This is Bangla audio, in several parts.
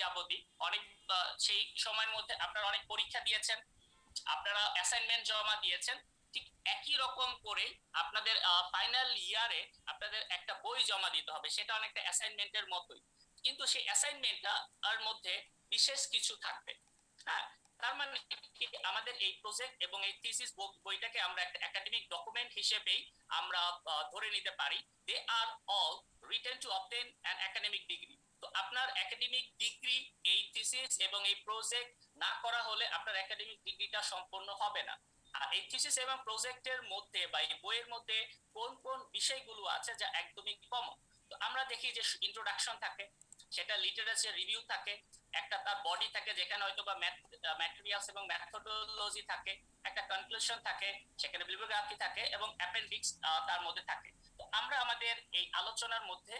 যাবতই অনেক সেই সময়ের মধ্যে আপনারা অনেক পরীক্ষা দিয়েছেন, আপনারা অ্যাসাইনমেন্ট জমা দিয়েছেন। ঠিক একই রকম করে আপনাদের ফাইনাল ইয়ারে আপনাদের একটা বই জমা দিতে হবে, সেটা অনেকটা অ্যাসাইনমেন্টের মতোই, কিন্তু সেই অ্যাসাইনমেন্টটার মধ্যে বিশেষ কিছু থাকবে। হ্যাঁ, তার মানে কি আমাদের এই প্রজেক্ট এবং এই থিসিস বইটাকে আমরা একটা একাডেমিক ডকুমেন্ট হিসেবেই আমরা ধরে নিতে পারি। They are all written to obtain an academic degree. তো আপনার একাডেমিক ডিগ্রি এই থিসিস এবং এই প্রজেক্ট না করা হলে আপনার একাডেমিক ডিগ্রিটা সম্পন্ন হবে না। আর এই থিসিস এবং প্রজেক্টের মধ্যে বা এই বইয়ের মধ্যে কোন কোন বিষয়গুলো আছে যা একদমই কমন। তো আমরা দেখি যে ইন্ট্রোডাকশন থাকে, সেটা লিটারেচার রিভিউ থাকে, একটা তার বডি থাকে যেখানে হয়তো বা ম্যাটেরিয়ালস এবং মেথোডোলজি থাকে, একটা কনক্লুশন থাকে, সেখানে বিbliography থাকে এবং অ্যাপেন্ডিক্স তার মধ্যে থাকে। তো আমরা আমাদের এই আলোচনার মধ্যে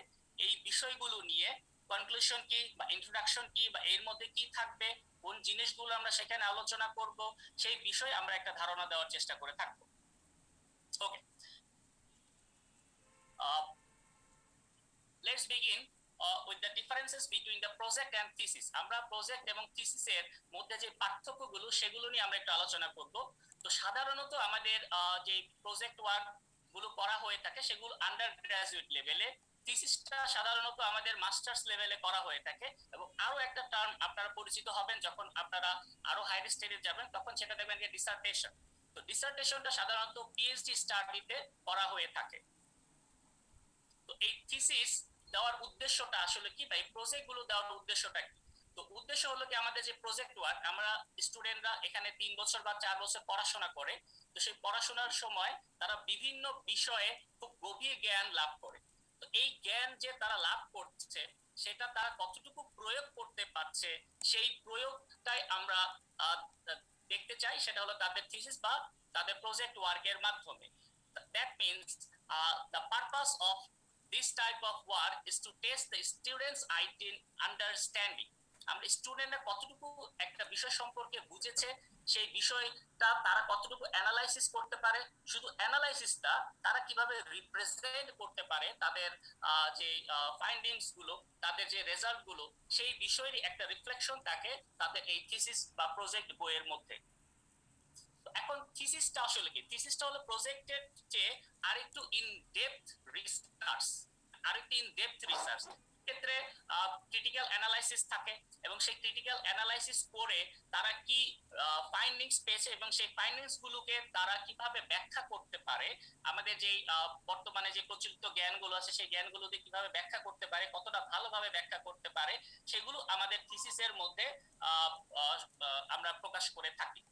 এই বিষয়গুলো নিয়ে কনক্লুশন কি বা ইন্ট্রোডাকশন কি বা এর মধ্যে কি থাকবে, কোন জিনিসগুলো আমরা সেখানে আলোচনা করব, সেই বিষয়ে আমরা একটা ধারণা দেওয়ার চেষ্টা করে থাকবো। Okay, let's begin with the differences between the project and thesis. আমরা প্রজেক্ট এবং থিসিসের মধ্যে যে পার্থক্যগুলো সেগুলো নিয়ে আমরা একটু আলোচনা করব। তো সাধারণত আমাদের যে প্রজেক্ট ওয়ার্ক গুলো করা হয়ে থাকে সেগুলো আন্ডার গ্রাজুয়েট লেভেলে, থিসিসটা সাধারণত আমাদের মাস্টার্স লেভেলে করা হয়ে থাকে। এবং আরো একটা টার্ম আপনারা পরিচিত হবেন যখন আপনারা আরো হায়ার স্টাডিজ যাবেন, তখন সেটা দেখবেন যে ডিসার্টেশন। তো ডিসার্টেশনটা সাধারণত পিএইচডি স্টাডিতে করা হয়ে থাকে। তো এই থিসিস দেওয়ার উদ্দেশ্যটা আসলে কি, বা এই প্রজেক্ট গুলো দেওয়ার উদ্দেশ্যটা কি? তো উদ্দেশ্য হলো কি, আমাদের যে প্রজেক্ট ওয়ার্ক, আমরা স্টুডেন্টরা এখানে 3 বছর বা 4 বছর পড়াশোনা করে। তো সেই পড়াশোনার সময় তারা বিভিন্ন বিষয়ে খুব গভীর জ্ঞান লাভ করে। তো এই জ্ঞান যে তারা লাভ করছে সেটা তারা কতটুকু প্রয়োগ করতে পারছে, সেই প্রয়োগটাই আমরা দেখতে চাই। সেটা হলো তাদের থিসিস বা তাদের প্রজেক্ট ওয়ার্কের মাধ্যমে। That means the purpose of this type of work is to test the students' understanding. আমরা স্টুডেন্টরা কতটুকু একটা বিষয় সম্পর্কে বুঝেছে, সেই বিষয়টা তারা কতটুকু অ্যানালাইসিস করতে পারে, শুধু অ্যানালাইসিসটা তারা কিভাবে রিপ্রেজেন্ট করতে পারে তাদের যে ফাইন্ডিংস গুলো, তাদের যে রেজাল্ট গুলো, সেই বিষয়েরই একটা রিফ্লেকশন থাকে তাদের এই থিসিস বা প্রজেক্ট বইয়ের মধ্যে। এখন থিসিসটা আসলে কি? থিসিসটা হলো প্রজেক্টের চেয়ে আরেকটু ইন ডেপথ রিসার্চ, আরেকটু ইন ডেপথ রিসার্চ। ক্ষেত্রে ক্রিটিক্যাল অ্যানালাইসিস থাকে এবং সেই ক্রিটিক্যাল অ্যানালাইসিস করে তারা কি ফাইন্ডিংস পেয়েছে এবং সেই ফাইন্ডিংস গুলোকে তারা কিভাবে ব্যাখ্যা করতে পারে, আমাদের যে বর্তমানে যে প্রচলিত জ্ঞানগুলো আছে সেই জ্ঞানগুলো দিয়ে কিভাবে ব্যাখ্যা করতে পারে, কতটা ভালোভাবে ব্যাখ্যা করতে পারে, সেগুলো আমাদের থিসিসের মধ্যে আমরা প্রকাশ করে থাকি।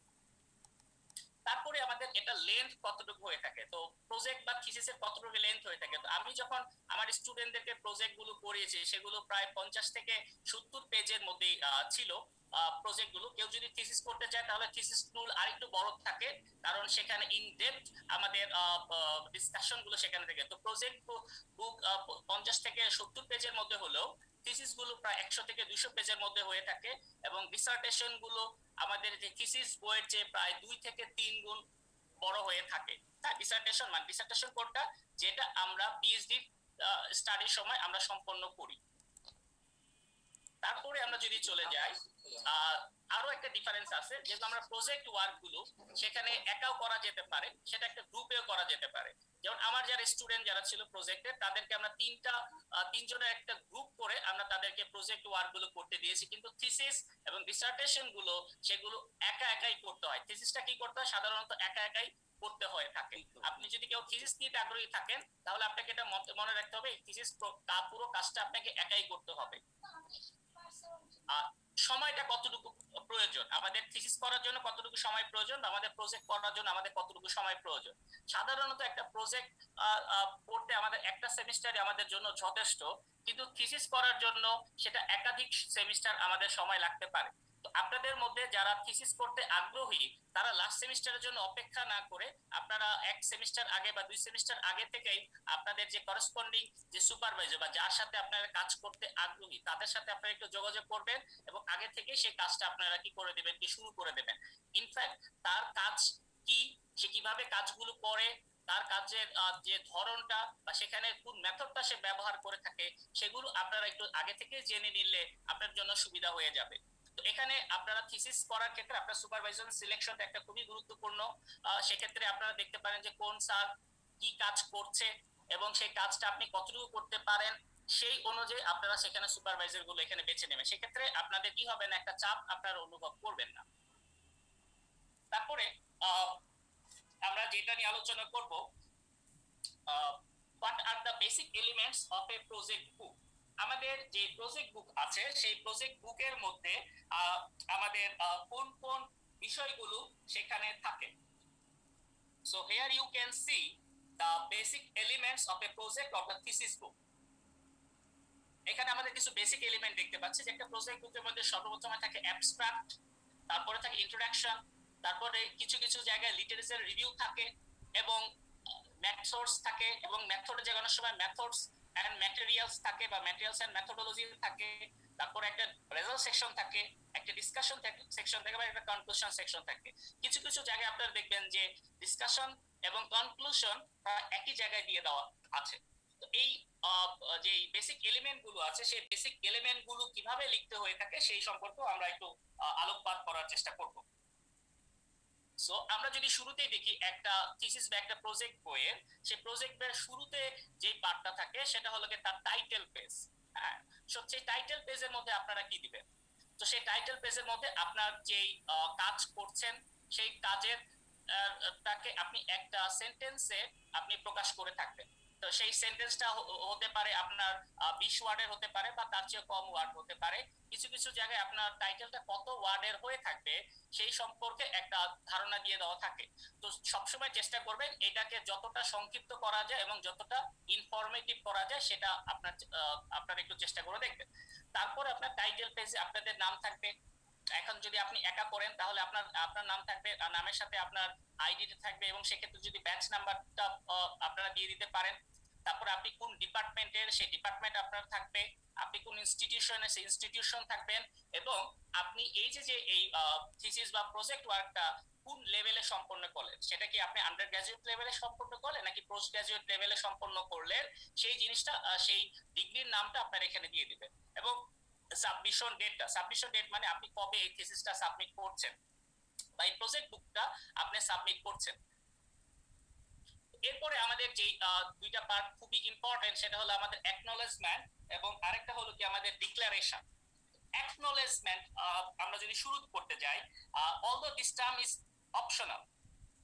তারপরে আমাদের এটা লেন্থ কতটুকু হয়ে থাকে, তো প্রজেক্ট বা থিসিসের কতটুকু লেন্থ হয়ে থাকে। তো আমি যখন আমার স্টুডেন্টদেরকে প্রজেক্ট গুলো করিয়েছি সেগুলো প্রায় 50 থেকে 70 পেজের মধ্যে ছিল প্রজেক্ট গুলো। কেউ যদি থিসিস করতে চায় তাহলে থিসিস টুল আরেকটু বড় থাকে, কারণ সেখানে ইন ডেপথ আমাদের ডিসকাশন গুলো সেখানে থাকে। তো প্রজেক্ট বুক 50 থেকে 70 পেজের মধ্যে হলেও থিসিস গুলো প্রায় 100 থেকে 200 পেজের মধ্যে হয়ে থাকে। এবং ডিসার্টেশন গুলো আমাদের যে থিসিস বইয়ের চেয়ে প্রায় 2 থেকে 3 গুণ বড় হয়ে থাকে। হ্যাঁ, ডিসার্টেশন মানে ডিসার্টেশন কোডটা যেটা আমরা পিএইচডি স্টাডির সময় আমরা সম্পন্ন করি। তারপরে আমরা যদি চলে যাই, আরো একটা ডিফারেন্স আছে, যেহেতু আমরা প্রজেক্ট ওয়ার্ক গুলো সেখানে একাও করা যেতে পারে, সেটা একটা গ্রুপেও করা যেতে পারে। যেমন আমার যারা স্টুডেন্ট যারা ছিল প্রজেক্টে, তাদেরকে আমরা তিনজনের একটা গ্রুপ করে আমরা তাদেরকে প্রজেক্ট ওয়ার্ক গুলো করতে দিয়েছি। কিন্তু থিসিস এবং ডিসার্টেশন গুলো সেগুলো একা একাই করতে হয়। থিসিসটা কি করতে হয়, সাধারণত একা একাই করতে হয়ে থাকে। আপনি যদি কেউ থিসিস নিতে আগ্রহী থাকেন তাহলে আপনাকে এটা মনে রাখতে হবে, থিসিস পুরো কাজটা আপনাকে একাই করতে হবে। সময়টা কতটুকু প্রয়োজন, আমাদের থিসিস করার জন্য কতটুকু সময় প্রয়োজন, আমাদের প্রজেক্ট করার জন্য আমাদের কতটুকু সময় প্রয়োজন। সাধারণত একটা প্রজেক্ট পড়তে আমাদের একটা সেমিস্টারে আমাদের জন্য যথেষ্ট, কিন্তু থিসিস করার জন্য সেটা একাধিক সেমিস্টার আমাদের সময় লাগতে পারে। তো আপনাদের মধ্যে যারা থিসিস করতে আগ্রহী তারা লাস্ট সেমিস্টারের জন্য অপেক্ষা না করে আপনারা 1 সেমিস্টার আগে বা 2 সেমিস্টার আগে থেকেই আপনাদের যে করসপন্ডিং যে সুপারভাইজার বা যার সাথে আপনারা কাজ করতে আগ্রহী তাদের সাথে আপনারা একটু যোগাযোগ করবেন এবং আগে থেকে সেই কাজটা আপনারা কি করে দেবেন, কি শুরু করে দেবেন। ইনফ্যাক্ট তার কাজ কি, সে কিভাবে কাজগুলো করে, তার কাজের যে ধরনটা বা সেখানে কোন মেথডটা সে ব্যবহার করে থাকে সেগুলো আপনারা একটু আগে থেকে জেনে নিলে আপনার জন্য সুবিধা হয়ে যাবে। তো এখানে আপনারা থিসিস করার ক্ষেত্রে আপনার সুপারভাইজার সিলেকশনটা একটা খুবই গুরুত্বপূর্ণ। সেক্ষেত্রে আপনারা দেখতে পারেন যে কোন স্যার কি কাজ করছে এবং সেই কাজটা আপনি কতটুকু করতে পারেন, সেই অনুযায়ী আপনারা সেখানে সুপারভাইজার গুলো এখানে বেছে নেবেন। সেক্ষেত্রে আপনাদের কি হবে না, একটা চাপ আপনারা অনুভব করবেন না। তারপরে আমরা যেটা নিয়ে আলোচনা করব, what are the basic elements of a project book। আমাদের যে প্রজেক্ট বুক আছে সেই প্রজেক্ট বুকের মধ্যে আমাদের কোন কোন বিষয়গুলো সেখানে থাকে। So here you can see the basic elements of a project or the thesis book। এখানে আমাদের কিছু বেসিক এলিমেন্ট দেখতে পাচ্ছি যে একটা প্রজেক্ট বুকের মধ্যে সর্বপ্রথমে থাকে অ্যাবস্ট্রাক্ট, তারপরে থাকে ইন্ট্রোডাকশন, তারপরে কিছু কিছু জায়গায় লিটারেচার রিভিউ থাকে এবং মেথডস থাকে, এবং মেথডে যে কোনো সময় মেথডস এন্ড ম্যাটেরিয়ালস থাকে বা ম্যাটেরিয়ালস এন্ড মেথোডোলজি থাকে, তারপরে একটা রেজাল্ট সেকশন থাকে, একটা ডিসকাশন সেকশন থাকে বা একটা কনক্লুশন সেকশন থাকে। কিছু কিছু জায়গায় আপনারা দেখবেন যে ডিসকাশন এবং কনক্লুশন একই জায়গায় দিয়ে দেওয়া আছে। তো এই যে বেসিক এলিমেন্ট গুলো আছে সেই বেসিক এলিমেন্ট গুলো কিভাবে লিখতে হয়ে থাকে সেই সম্পর্কে আমরা একটু আলোকপাত করার চেষ্টা করব। সো আমরা যদি শুরুতেই দেখি একটা থিসিস বা একটা প্রজেক্ট বইয়ের, সেই প্রজেক্টের শুরুতে যে পার্টটা থাকে সেটা হলো তার টাইটেল পেজ। হ্যাঁ, সো সেই টাইটেল পেজের মধ্যে আপনারা কি দিবেন? তো সেই টাইটেল পেজের মধ্যে আপনার যেই কাজ করছেন সেই কাজের তাকে আপনি একটা সেন্টেন্সে আপনি প্রকাশ করে থাকবেন। তো সেই সেন্টেন্সটা হতে পারে আপনার 20 ওয়ার্ডের হতে পারে বা তার চেয়ে কম ওয়ার্ড হতে পারে। কিছু কিছু জায়গায় আপনার টাইটেলটা কত ওয়ার্ডের হয়ে থাকবে সেই সম্পর্কে একটা ধারণা দিয়ে দেওয়া থাকে। তো সবসময় চেষ্টা করবেন এটাকে যতটা সংক্ষিপ্ত করা যায় এবং যতটা ইনফরমেটিভ করা যায় সেটা আপনার একটু চেষ্টা করে দেখবেন। তারপরে আপনার টাইটেল পেজে আপনাদের নাম থাকবে। এখন যদি আপনি একা করেন তাহলে আপনার নাম থাকবে, নামের সাথে আপনার আইডি থাকবে, এবং সেক্ষেত্রে যদি ব্যাচ নাম্বারটা আপনারা দিয়ে দিতে পারেন। তারপরে আপনি কোন ডিপার্টমেন্টের সেই ডিপার্টমেন্ট আপনার থাকবে, আপনি কোন ইনস্টিটিউশনের সেই ইনস্টিটিউশন থাকবেন, এবং আপনি এই যে এই থিসিস বা প্রজেক্ট ওয়ার্কটা কোন লেভেলে সম্পন্ন করলেন, সেটা কি আপনি আন্ডার গ্রাজুয়েট লেভেলে সম্পন্ন করলেন নাকি পোস্ট গ্রাজুয়েট লেভেলে সম্পন্ন করলেন, সেই জিনিসটা সেই ডিগ্রির নামটা আপনার এখানে দিয়ে দিবেন। এবং সাবমিশন ডেট মানে আপনি কবে এই থিসিসটা সাবমিট করছেন বা এই প্রজেক্ট বুকটা আপনি সাবমিট করছেন। এরপরে আমাদের যে দুইটা পার্ট খুবই ইম্পর্টেন্ট, সেটা হলো আমাদের অ্যাকনলেজমেন্ট এবং আরেকটা হলো কি আমাদের ডিক্লারেশন। অ্যাকনলেজমেন্ট আমরা যদি শুরু করতে যাই, although this term is optional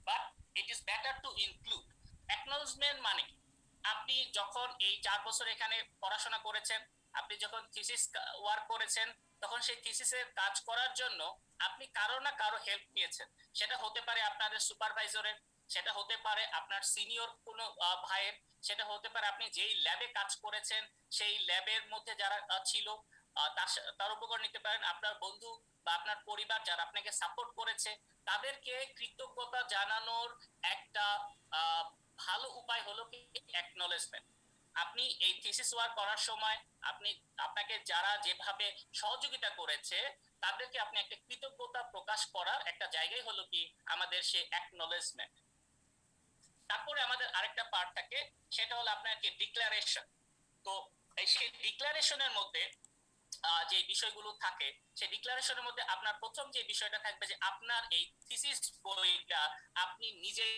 but it is better to include. Acknowledgement মানে কি? আপনি যখন এই 4 বছর এখানে পড়াশোনা করেছেন, আপনি যখন থিসিস ওয়ার্ক করেছেন, তখন সেই থিসিসের কাজ করার জন্য আপনি কারো না কারো হেল্প নিয়েছেন। সেটা হতে পারে আপনাদের সুপারভাইজারের, সেটা হতে পারে আপনার সিনিয়র কোনো ভাইয়ের, সেটা হতে পারে আপনি যেই ল্যাবে কাজ করেছেন সেই ল্যাবের মধ্যে যারা ছিল তার উপকার নিতে পারেন, আপনার বন্ধু বা আপনার পরিবার যারা আপনাকে সাপোর্ট করেছে তাদেরকে কৃতজ্ঞতা জানানোর একটা ভালো উপায় হলো কি অ্যাকনলেজমেন্ট। আপনি এই থিসিস ওয়ার্ক করার সময় আপনাকে যারা যেভাবে সহযোগিতা করেছে তাদেরকে আপনি একটা কৃতজ্ঞতা প্রকাশ করার একটা জায়গায় হলো কি আমাদের সেই অ্যাকনলেজমেন্ট। তারপরে আমাদের আরেকটা পার্ট থাকে, সেটা হলো আপনার কি ডিক্লারেশন। তো সেই ডিক্লারেশনের মধ্যে যে বিষয়গুলো থাকে সেই ডিক্লারেশনের মধ্যে আপনার প্রথম যে বিষয়টা থাকবে যে আপনার এই থিসিস বইটা আপনি নিজেই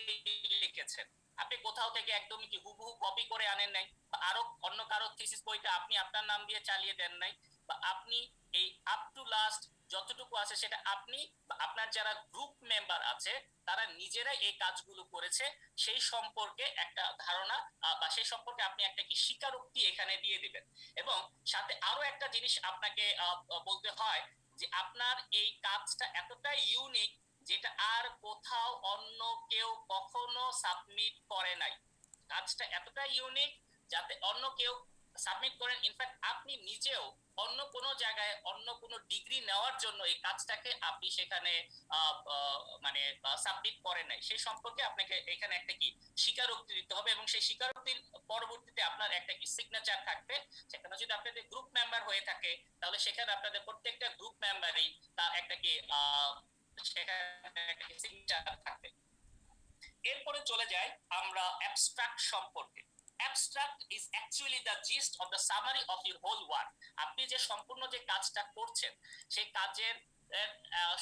লিখেছেন। আপনি কোথাও থেকে একদমই কি হুবহু কপি করে আনেন নাই, বা আরো অন্য কারো থিসিস বইটা আপনি আপনার নাম দিয়ে চালিয়ে দেন নাই, বা আপনি এই আপ টু লাস্ট যতটুকু আছে সেটা আপনি বা আপনার যারা গ্রুপ মেম্বার আছে তারা নিজেরাই এই কাজগুলো করেছে সেই সম্পর্কে একটা ধারণা বা সেই সম্পর্কে আপনি একটা কি স্বীকারোক্তি এখানে দিয়ে দিবেন। এবং সাথে আরো একটা জিনিস আপনাকে বলতে হয় যে আপনার এই কাজটা এতটাই ইউনিক যেটা আর কোথাও অন্য কেউ কখনো সাবমিট করে নাই। কাজটা এতটাই ইউনিক যাতে অন্য কেউ সাবমিট করেন, ইনফ্যাক্ট আপনি নিজেও অন্য কোনো জায়গায় অন্য কোনো ডিগ্রি নেওয়ার জন্য এই কাজটাকে আপনি সেখানে মানে সাবমিট করেন নাই, সেই সম্পর্কে আপনাকে এখানে একটা কি স্বীকারোক্তি দিতে হবে। এবং সেই স্বীকারোক্তির পরবর্তীতে আপনার একটা কি সিগনেচার থাকবে। সেখানে যদি আপনাদের গ্রুপ মেম্বার হয়ে থাকে তাহলে সেখানে আপনাদের প্রত্যেকটা গ্রুপ মেম্বারই তার একটা কি সেখানে একটা সিগনেচার থাকবে। এরপরে চলে যাই আমরা অ্যাবস্ট্রাক্ট সম্পর্কে। Abstract is actually the gist of the summary of your whole work. আপনি যে সম্পূর্ণ যে কাজটা করছেন সেই কাজের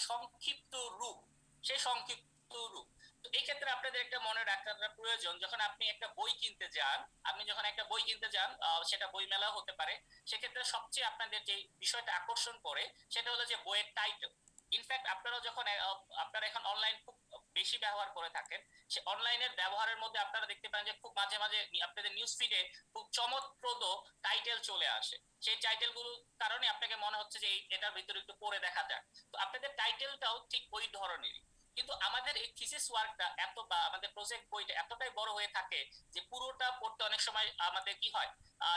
সংক্ষিপ্ত রূপ, সেই সংক্ষিপ্ত রূপ। তো এই ক্ষেত্রে আপনাদের একটা মনে রাখাটা প্রয়োজন, যখন আপনি একটা বই কিনতে যান, আপনি যখন একটা বই কিনতে যান, সেটা বই মেলা হতে পারে, সেক্ষেত্রে সবচেয়ে আপনাদের যে বিষয়টা আকর্ষণ করে সেটা হলো যে বইয়ের টাইটেল। ইনফ্যাক্ট আপনারা যখন আপনারা এখন অনলাইন খুব বেশি ব্যবহার করে থাকেন, সে অনলাইনের ব্যবহারের মধ্যে আপনারা দেখতে পান যে খুব মাঝে মাঝে আপনাদের নিউজ ফিডে খুব চমৎপ্রদ টাইটেল চলে আসে। সেই টাইটেলগুলোর কারণে আপনাকে মনে হচ্ছে যে এটার ভিতরে একটু পড়ে দেখা যাক। তো আপনাদের টাইটেলটাও ঠিক ওই ধরনেরই। কিন্তু আমাদের এই থিসিস ওয়ার্কটা এত, বা আমাদের প্রজেক্ট বইটা এতটাই বড় হয়ে থাকে যে পুরোটা পড়তে অনেক সময় আমাদের কি হয়,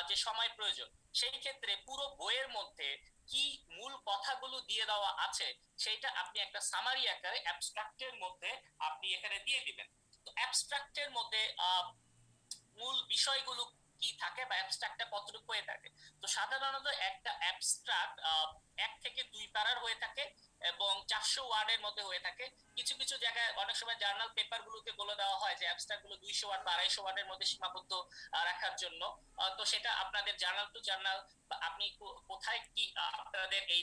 যে সময় প্রয়োজন। সেই ক্ষেত্রে পুরো বইয়ের মধ্যে কি মূল কথাগুলো দিয়ে দেওয়া আছে সেটা আপনি একটা সামারি আকারে অ্যাবস্ট্রাক্টের মধ্যে আপনি এখানে দিয়ে দিবেন। তো অ্যাবস্ট্রাক্টের মধ্যে মূল বিষয়গুলো কি থাকে বা অ্যাবস্ট্রাক্টটা কতটুকু হয়ে থাকে। তো সাধারণত একটা অ্যাবস্ট্রাক্ট 1 থেকে 2 প্যারার হয়ে থাকে এবং 400 ওয়ার্ডের মধ্যে হয়ে থাকে। কিছু কিছু জায়গায় অনেক সময় জার্নাল পেপার গুলোতে বলে দেওয়া হয় যে অ্যাবস্ট্রাক্ট গুলো 200 ওয়ার্ড বা 250 ওয়ার্ডের মধ্যে সীমাবদ্ধ রাখার জন্য। তো সেটা আপনাদের জার্নাল টু জার্নাল, আপনি কোথায় কি আপনাদের এই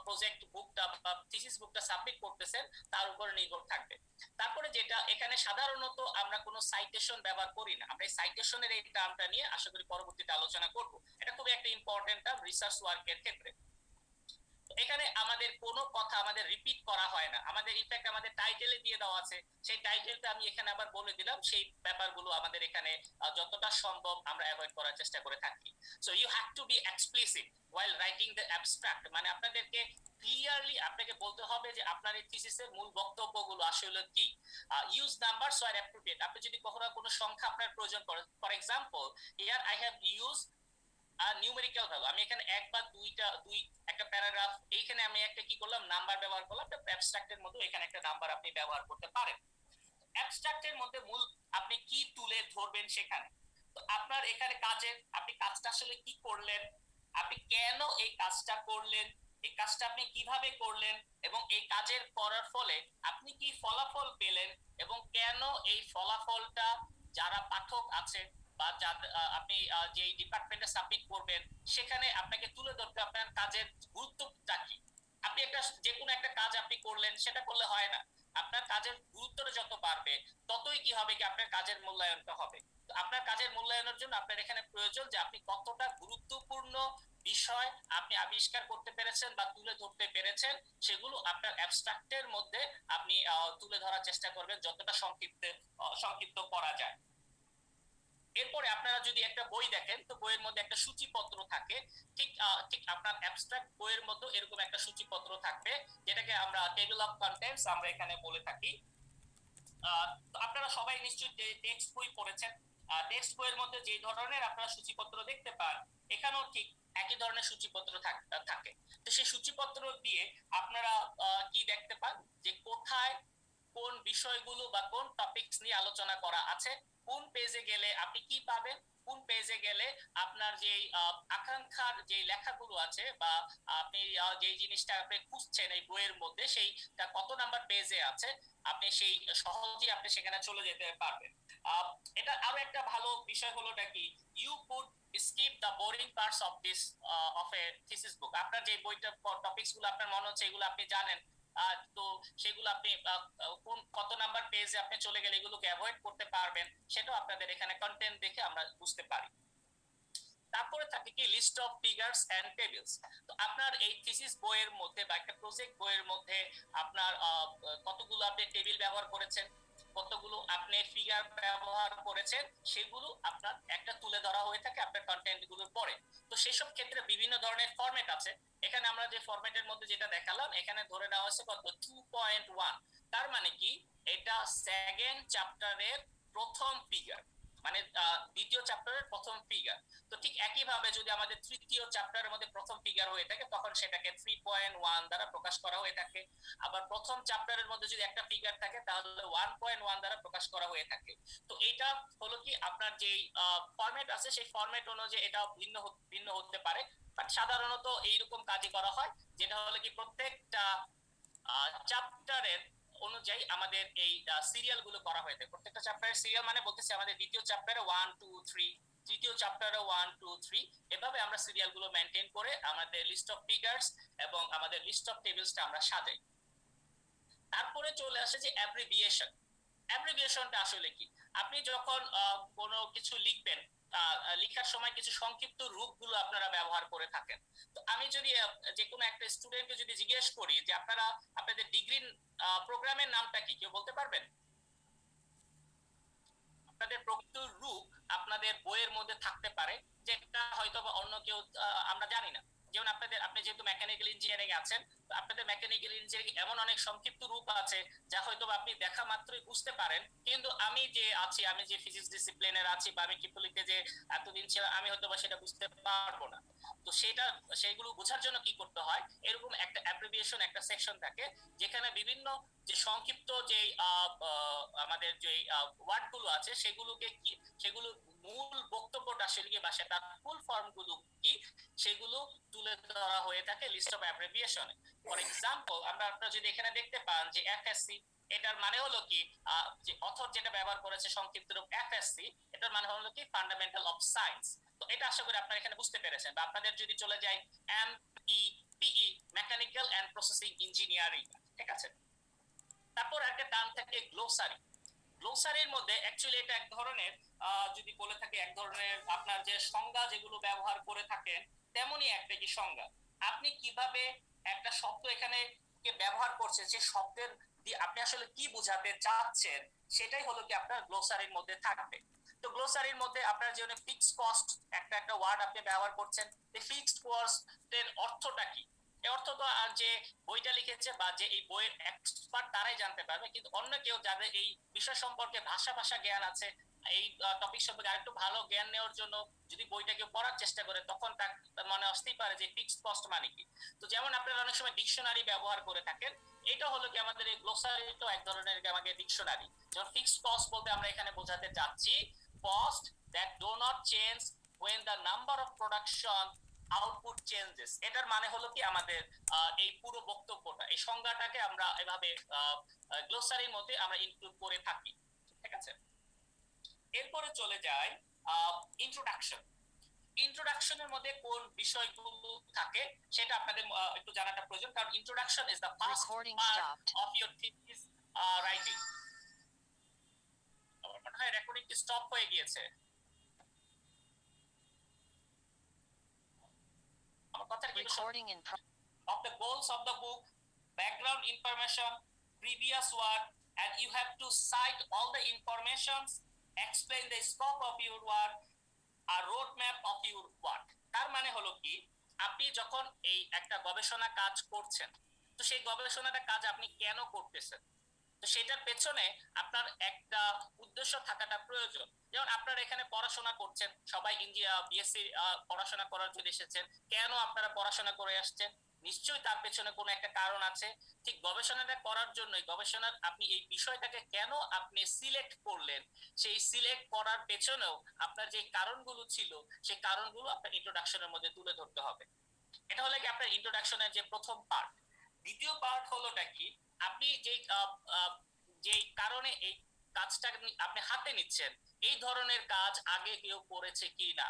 প্রজেক্ট বুকটা বা থিসিস বুকটা সাবমিট করতেছেন তার উপর নির্ভর থাকবে। তারপরে যেটা এখানে সাধারণত আমরা কোনো সাইটেশন ব্যবহার করি না। আমরা এই সাইটেশনের এই টার্মটা নিয়ে আশা করি পরবর্তীতে আলোচনা করব। এটা খুবই একটা ইম্পর্টেন্ট টার্ম রিসার্চ ওয়ার্কের ক্ষেত্রে। এখানে আমাদের কোনো কথা আমাদের রিপিট করা হয় না। আমাদের ইনফ্যাক্ট আমাদের টাইটেলে দিয়ে দেওয়া আছে, সেই টাইটেলটা আমি এখানে আবার বলে দিলাম। সেই ব্যাপারগুলো আমাদের এখানে যতটা সম্ভব আমরা অ্যাভয়েড করার চেষ্টা করে থাকি। So you have to be explicit while writing the abstract। মানে আপনাদেরকে ক্লিয়ারলি আপনাকে বলতে হবে যে আপনার এই থিসিসের মূল বক্তব্যগুলো আসলে কি। Use numbers where appropriate. আপনি যদি কখনো কোনো সংখ্যা আপনার প্রয়োজন পড়ে, for example here I have use numerical value, আমি এখানে এক বা দুই একটা প্যারাগ্রাফ, এইখানে আমি একটা কি করলাম, নাম্বার ব্যবহার করলাম। অ্যাবস্ট্রাক্টের মধ্যে এখানে একটা নাম্বার আপনি ব্যবহার করতে পারেন। অ্যাবস্ট্রাক্টের মধ্যে মূল আপনি কি তুলে ধরবেন সেখানে। তো আপনার এখানে কাজের, আপনি কাজটা আসলে কি করলেন, আপনি কেন এই কাজটা করলেন, এই কাজটা আপনি কিভাবে করলেন, এবং এই কাজের করার ফলে আপনি কি ফলাফল পেলেন, এবং কেন এই ফলাফলটা যারা পাঠক আছে বা আপনি যে ডিপার্টমেন্টে সাবমিট করবেন সেখানে আপনাকে তুলে ধরতে, আপনার কাজের গুরুত্বটা কি। আপনি একটা যে কোনো একটা কাজ আপনি করলেন, সেটা করলে হয় না। আপনার কাজের গুরুত্বটা যত বাড়বে ততই কি হবে, কি আপনার কাজের মূল্যায়নটা হবে। তো আপনার কাজের মূল্যায়নের জন্য আপনার এখানে প্রয়োজন যে আপনি কতটা গুরুত্বপূর্ণ বিষয় আপনি আবিষ্কার করতে পেরেছেন বা তুলে ধরতে পেরেছেন, সেগুলো আপনার অ্যাবস্ট্রাক্টের মধ্যে আপনি তুলে ধরার চেষ্টা করবেন যতটা সংক্ষিপ্ত করা যায়। এরপরে আপনারা যদি একটা বই দেখেন, তো বইয়ের মধ্যে একটা সূচিপত্র থাকে। ঠিক আপনার অ্যাবস্ট্রাক্ট বইয়ের মধ্যে এরকম একটা সূচিপত্র থাকবে, যেটাকে আমরা টেবিল অফ কন্টেন্টস আমরা এখানে বলে থাকি। তো আপনারা সবাই নিশ্চয়ই টেক্সট বই পড়েছেন। টেক্সট বইয়ের মধ্যে যে ধরনের আপনারা সূচিপত্র দেখতে পান, এখানেও ঠিক একই ধরনের সূচিপত্র থাকে। তো সেই সূচিপত্র দিয়ে আপনারা কি দেখতে পান, যে কোথায় কোন বিষয়গুলো বা কোন টপিকস নিয়ে আলোচনা করা আছে, কোন পেজে গেলে আপনি কি পাবেন, কোন পেজে গেলে আপনার যে আকাঙ্ক্ষার যে লেখাগুলো আছে বা আপনি যে জিনিসটা আপনি খুঁজছেন এই বইয়ের মধ্যে, সেইটা কত নাম্বার পেজে আছে, আপনি সেই সহজেই আপনি সেখানে চলে যেতে পারবেন। এটা আরো একটা ভালো বিষয় হলো নাকি, you could skip the boring parts of this of a thesis book. আপনার যে বইটা টপিকস গুলো আপনার মনে হচ্ছে এগুলো আপনি জানেন, তো সেগুলো আপনি কোন কত নাম্বার পেজে আপনি চলে গেলে এগুলোকে অ্যাভয়েড করতে পারবেন, সেটাও আপনাদের এখানে কন্টেন্ট দেখে আমরা বুঝতে পারি। তারপরে থাকে কি list of figures and tables. তো আপনার এই থিসিস বইয়ের মধ্যে বা একটা প্রজেক্ট বইয়ের মধ্যে আপনার কতগুলো আপনি টেবিল ব্যবহার করেছেন, কতগুলো আপনি ফিগার ব্যবহার করেছেন, সেগুলো আপনার একটা তুলে ধরা হয়ে থাকে আপনার কন্টেন্ট গুলোর পরে। তো সেসব ক্ষেত্রে বিভিন্ন ধরনের ফরম্যাট আছে। এখানে আমরা যে ফরম্যাটের মধ্যে যেটা দেখালাম, এখানে ধরে নেওয়া হয়েছে কত 2.1। তার মানে কি, এটা সেকেন্ড চ্যাপ্টারের প্রথম ফিগার, মানে দ্বিতীয় চ্যাপ্টারের প্রথম ফিগার। তো ঠিক একই ভাবে যদি আমাদের তৃতীয় চ্যাপ্টারের মধ্যে প্রথম ফিগার হয়ে থাকে, তখন সেটাকে 3.1 দ্বারা প্রকাশ করা হয়ে থাকে। আবার প্রথম চ্যাপ্টারের মধ্যে যদি একটা ফিগার থাকে, তাহলে 1.1 দ্বারা প্রকাশ করা হয়ে থাকে। তো এটা হলো কি, আপনার যে ফরম্যাট আছে সেই ফরম্যাট অনুযায়ী এটা ভিন্ন ভিন্ন হতে পারে, বাট সাধারণত এইরকম কাজই করা হয়, যেটা হলো কি প্রত্যেকটা চ্যাপ্টারের অনুযায়ী আমাদের এই সিরিয়াল গুলো করা হয়ে থাকে। প্রত্যেকটা চ্যাপ্টারের সিরিয়াল মানে বলতেছি আমাদের দ্বিতীয় চ্যাপ্টারে 1 2 3, তৃতীয় চ্যাপ্টারে 1 2 3, এভাবে আমরা সিরিয়াল গুলো মেনটেন করে আমাদের লিস্ট অফ ফিগারস এবং আমাদের লিস্ট অফ টেবিলসটা আমরা সাজাই। তারপরে চলে আসে যে অ্যাব্রিভিয়েশন। অ্যাব্রিভিয়েশনটা আসলে কি? আপনি যখন কোনো কিছু লিখবেন, লেখার সময় কিছু সংক্ষিপ্ত রূপগুলো আপনারা ব্যবহার করে থাকেন। তো আমি যদি যে কোনো একটা স্টুডেন্টকে যদি জিজ্ঞেস করি যে আপনারা আপনাদের ডিগ্রির প্রোগ্রামের নামটা কি, কেউ বলতে পারবেন? আপনাদের প্রকৃত রূপ আপনাদের বইয়ের মধ্যে থাকতে পারে, যেটা হয়তো অন্য কেউ আমরা জানি না। যেমন আপনি যেহেতু মেকানিক্যাল ইঞ্জিনিয়ারিং আছেন, আপনাদের মেকানিক্যাল ইঞ্জিনিয়ারিং এমন অনেক সংক্ষিপ্ত রূপ আছে যা হয়তো আপনি দেখা মাত্রই বুঝতে পারেন, কিন্তু আমি যে ফিজিক্স ডিসিপ্লিনের আছি বা আমি ট্রিপলিতে যে এতদিন ছিলাম, আমি হয়তো সেটা বুঝতে পারবো না। তো সেইগুলো বোঝার জন্য কি করতে হয়, এরকম একটা অ্যাব্রিভিয়েশন, একটা সেকশন থাকে যেখানে বিভিন্ন যে সংক্ষিপ্ত যে আমাদের যে ওয়ার্ড গুলো আছে সেগুলো মূল বক্তব্যটা আসলে কি বা সেটা ফুল ফর্ম গুলো কি সেগুলো তুলে ধরা হয়ে থাকে লিস্ট অফ অ্যাব্রিভিয়েশনে। ফর এক্সাম্পল আপনারা যদি এখানে দেখতে পান যে এফএসসি, এটার মানে হলো কি, যে অথর যেটা ব্যবহার করেছে সংক্ষিপ্ত রূপ এফএসসি, এটার মানে হলো কি ফান্ডামেন্টাল অফ সায়েন্স। তো এটা আশা করি আপনারা এখানে বুঝতে পেরেছেন। বা আপনাদের যদি চলে যায় এমইপিই, মেকানিক্যাল এন্ড প্রসেসিং ইঞ্জিনিয়ারিং, ঠিক আছে। তারপর একটা টার্ম থাকে গ্লোসারি। গ্লোসারির মধ্যে অ্যাকচুয়ালি এটা এক ধরনের যদি বলে থাকে এক ধরনের আপনার যে সংজ্ঞা যেগুলো ব্যবহার করে থাকেন তেমনি একটা কি সংজ্ঞা। আপনি কিভাবে একটা শব্দ এখানে কে ব্যবহার করছে, যে শব্দের দিয়ে আপনি আসলে কি বোঝাতে চাচ্ছেন, সেটাই হলো কি আপনার গ্লোসারির মধ্যে থাকবে। তো গ্লোসারির মধ্যে আপনার যে ফিক্সড কস্ট একটা ওয়ার্ড আপনি ব্যবহার করছেন, এই ফিক্সড কস্টের অর্থটা কি? এই অর্থ তো যে বইটা লিখেছে বা যে এই বইয়ের এক্সপার্ট তারাই জানতে পারবে, কিন্তু অন্য কেউ যাদের এই বিষয় সম্পর্কে ভাষা জ্ঞান আছে, এই টপিক সম্পর্কে আরেকটু ভালো জ্ঞান নেওয়ার জন্য যদি বইটাকে পড়ার চেষ্টা করে, তখন তার মনে আসতেই পারে যে ফিক্সড কস্ট মানে কি। তো যেমন আপনারা অনেক সময় ডিকশনারি ব্যবহার করে থাকেন, এটা হলো কি আমাদের এই গ্লোসারি তো এক ধরনের আমাদের ডিকশনারি। যেমন ফিক্সড কস্ট বলতে আমরা এখানে বোঝাতে চাচ্ছি cost that do not change when the number of production output changes. এটার মানে হলো কি আমাদের এই পুরো বক্তব্যটা, এই সংজ্ঞাটাকে আমরা এভাবে গ্লোসারির মধ্যে আমরা ইনক্লুড করে থাকি, ঠিক আছে। এরপরে চলে যায় ইন্ট্রোডাকশন। ইন্ট্রোডাকশনের মধ্যে কোন বিষয়গুলো থাকে সেটা আপনাদের একটু জানাটা প্রয়োজন, কারণ introduction is the first part of your thesis writing. আমার মনে হয় রেকর্ডিংটি স্টপ হয়ে গিয়েছে। Recording in of the goals of the book, background information, previous work, and you have to cite all the informations, explain the scope of your work, a roadmap of your work. তার মানে হলো কি, আপনি যখন এই একটা গবেষণা কাজ করছেন, তো সেই গবেষণাটা কাজ আপনি কেন করতেছেন, তো সেটার পেছনে আপনার একটা উদ্দেশ্য থাকাটা প্রয়োজন। যেমন আপনারা এখানে পড়াশোনা করছেন, সবাই বিএসসি পড়াশোনা করার জন্য এসেছেন, কেন আপনারা পড়াশোনা করে আসছেন? নিশ্চয়ই তার পেছনে কোনো একটা কারণ আছে। ঠিক গবেষণাটা করার জন্যই, গবেষণার আপনি এই বিষয়টাকে কেন আপনি সিলেক্ট করলেন, সেই সিলেক্ট করার পেছনেও আপনার যে কারণগুলো ছিল, সেই কারণগুলো আপনার ইন্ট্রোডাকশনের মধ্যে তুলে ধরতে হবে। এটা হলো কি আপনার ইন্ট্রোডাকশনের যে প্রথম পার্ট। দ্বিতীয় পার্ট হলোটা কি, আপনি যে কারণে এই কাজটা আপনি হাতে নিচ্ছেন, এই ধরনের কাজ আগে কেউ করেছে কি না,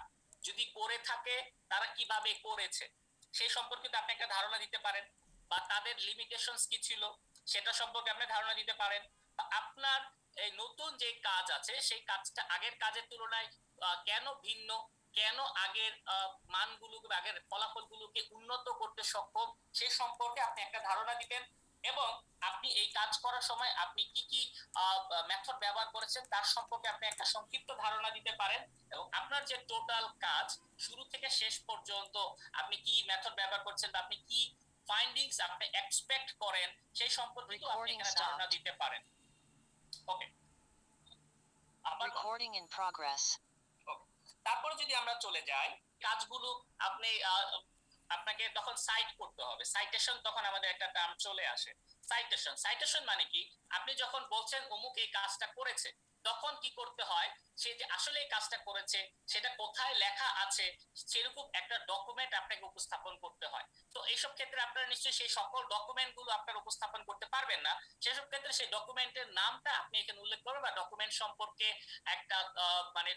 যদি করে থাকে তারা কিভাবে করেছে সেই সম্পর্কে আপনি একটা ধারণা দিতে পারেন, বা তাদের লিমিটেশনস কি ছিল সেটা সম্পর্কে আপনি ধারণা দিতে পারেন। আপনার এই নতুন যে কাজ আছে সেই কাজটা আগের কাজের তুলনায় কেন ভিন্ন, কেন আগের মানগুলোকে আগের ফলাফলগুলোকে উন্নত করতে সক্ষম সেই সম্পর্কে আপনি একটা ধারণা দিবেন। এবং আপনি এই কাজ করার সময় আপনি কি কি মেথড ব্যবহার করেছেন তার সম্পর্কে আপনি একটা সংক্ষিপ্ত ধারণা দিতে পারেন। এবং আপনার যে টোটাল কাজ শুরু থেকে শেষ পর্যন্ত আপনি কি মেথড ব্যবহার করছেন বা আপনি কি ফাইন্ডিংস আপনি এক্সপেক্ট করেন সেই সম্পর্কে আপনি এখানে ধারণা দিতে পারেন। ওকে, রেকর্ডিং ইন প্রোগ্রেস। তারপরে যদি আমরা চলে যাই, কাজগুলো আপনাকে তখন সাইট করতে হবে। সাইটেশন, তখন আমাদের একটা টার্ম চলে আসে সাইটেশন। সাইটেশন মানে কি, আপনি যখন বলছেন অমুক এই কাজটা করেছে, তখন কি করতে হয়, সে যে আসলে এই কাজটা করেছে সেটা কোথায় লেখা আছে সেরকম একটা ডকুমেন্ট আপনাকে উপস্থাপন করতে হয়। তো এইসব ক্ষেত্রে আপনারা নিশ্চয়ই সেই সকল ডকুমেন্ট গুলো আপনারা উপস্থাপন করতে পারবেন না, সেসব ক্ষেত্রে সেই ডকুমেন্টের নামটা আপনি এখানে উল্লেখ করবেন, বা ডকুমেন্ট সম্পর্কে একটা মানে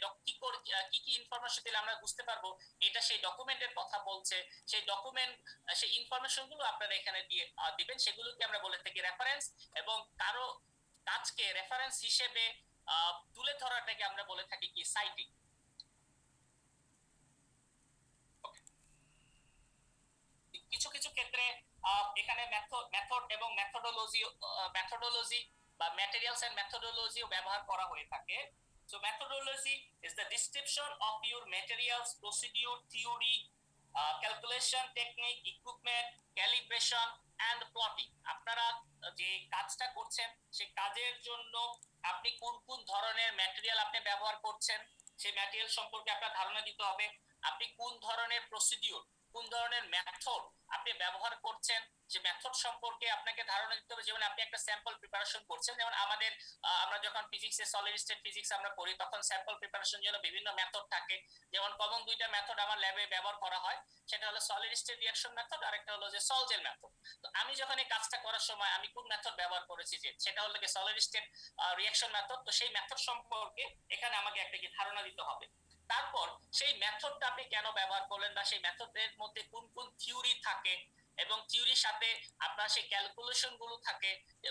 কি কি ইনফরমেশন দিলে আমরা বুঝতে পারবো এটা সেই ডকুমেন্টের কথা বলছে, সেই ডকুমেন্ট সেই ইনফরমেশন গুলো আপনারা এখানে দিয়ে দিবেন। সেগুলোকে আমরা বলে থাকি রেফারেন্স, এবং কারো কাজকে রেফারেন্স হিসেবে তুলে ধরাটাকে আমরা বলে থাকি কি সাইটিং। কিছু কিছু ক্ষেত্রে এখানে মেথড এবং মেথোডোলজি বা ম্যাটেরিয়ালস এন্ড মেথোডোলজিও ব্যবহার করা হয়ে থাকে। So methodology is the description of your materials, procedure, theory, calculation technique, equipment, calibration and plotting. আপনারা যে কাজটা করছেন সেই কাজের জন্য আপনি কোন কোন ধরনের ম্যাটেরিয়াল আপনি ব্যবহার করছেন সেই ম্যাটেরিয়াল সম্পর্কে আপনার ধারণা দিতে হবে। আপনি কোন ধরনের প্রসিডিউর, কোন ধরনের মেথড আপনি ব্যবহার করছেন যে মেথড সম্পর্কে আপনাকে ধারণা দিতে হবে। যেমন আপনি একটা স্যাম্পল প্রিপারেশন করছেন, যেমন আমরা যখন ফিজিক্সে সলিড স্টেট ফিজিক্স আমরা পড়ি তখন স্যাম্পল প্রিপারেশন জন্য বিভিন্ন মেথড থাকে। যেমন কমন দুইটা মেথড আমার ল্যাবে ব্যবহার করা হয়, সেটা হলো সলিড স্টেট রিঅ্যাকশন মেথড আর একটা হলো যে সলজেল মেথড। তো আমি যখন এই কাজটা করার সময় আমি কোন মেথড ব্যবহার করেছি, যে সেটা হলো কি সলিড স্টেট রিঅ্যাকশন মেথড। তো সেই মেথড সম্পর্কে এখানে আমাকে একটা কি ধারণা দিতে হবে। তারপর সেই মেথডটা আপনি কেন ব্যবহার করলেন, বা সেই মেথডের মধ্যে কোন কোন থিওরি থাকে এবং থিওরির সাথে আপনার সেই ক্যালকুলেশন গুলো থাকে,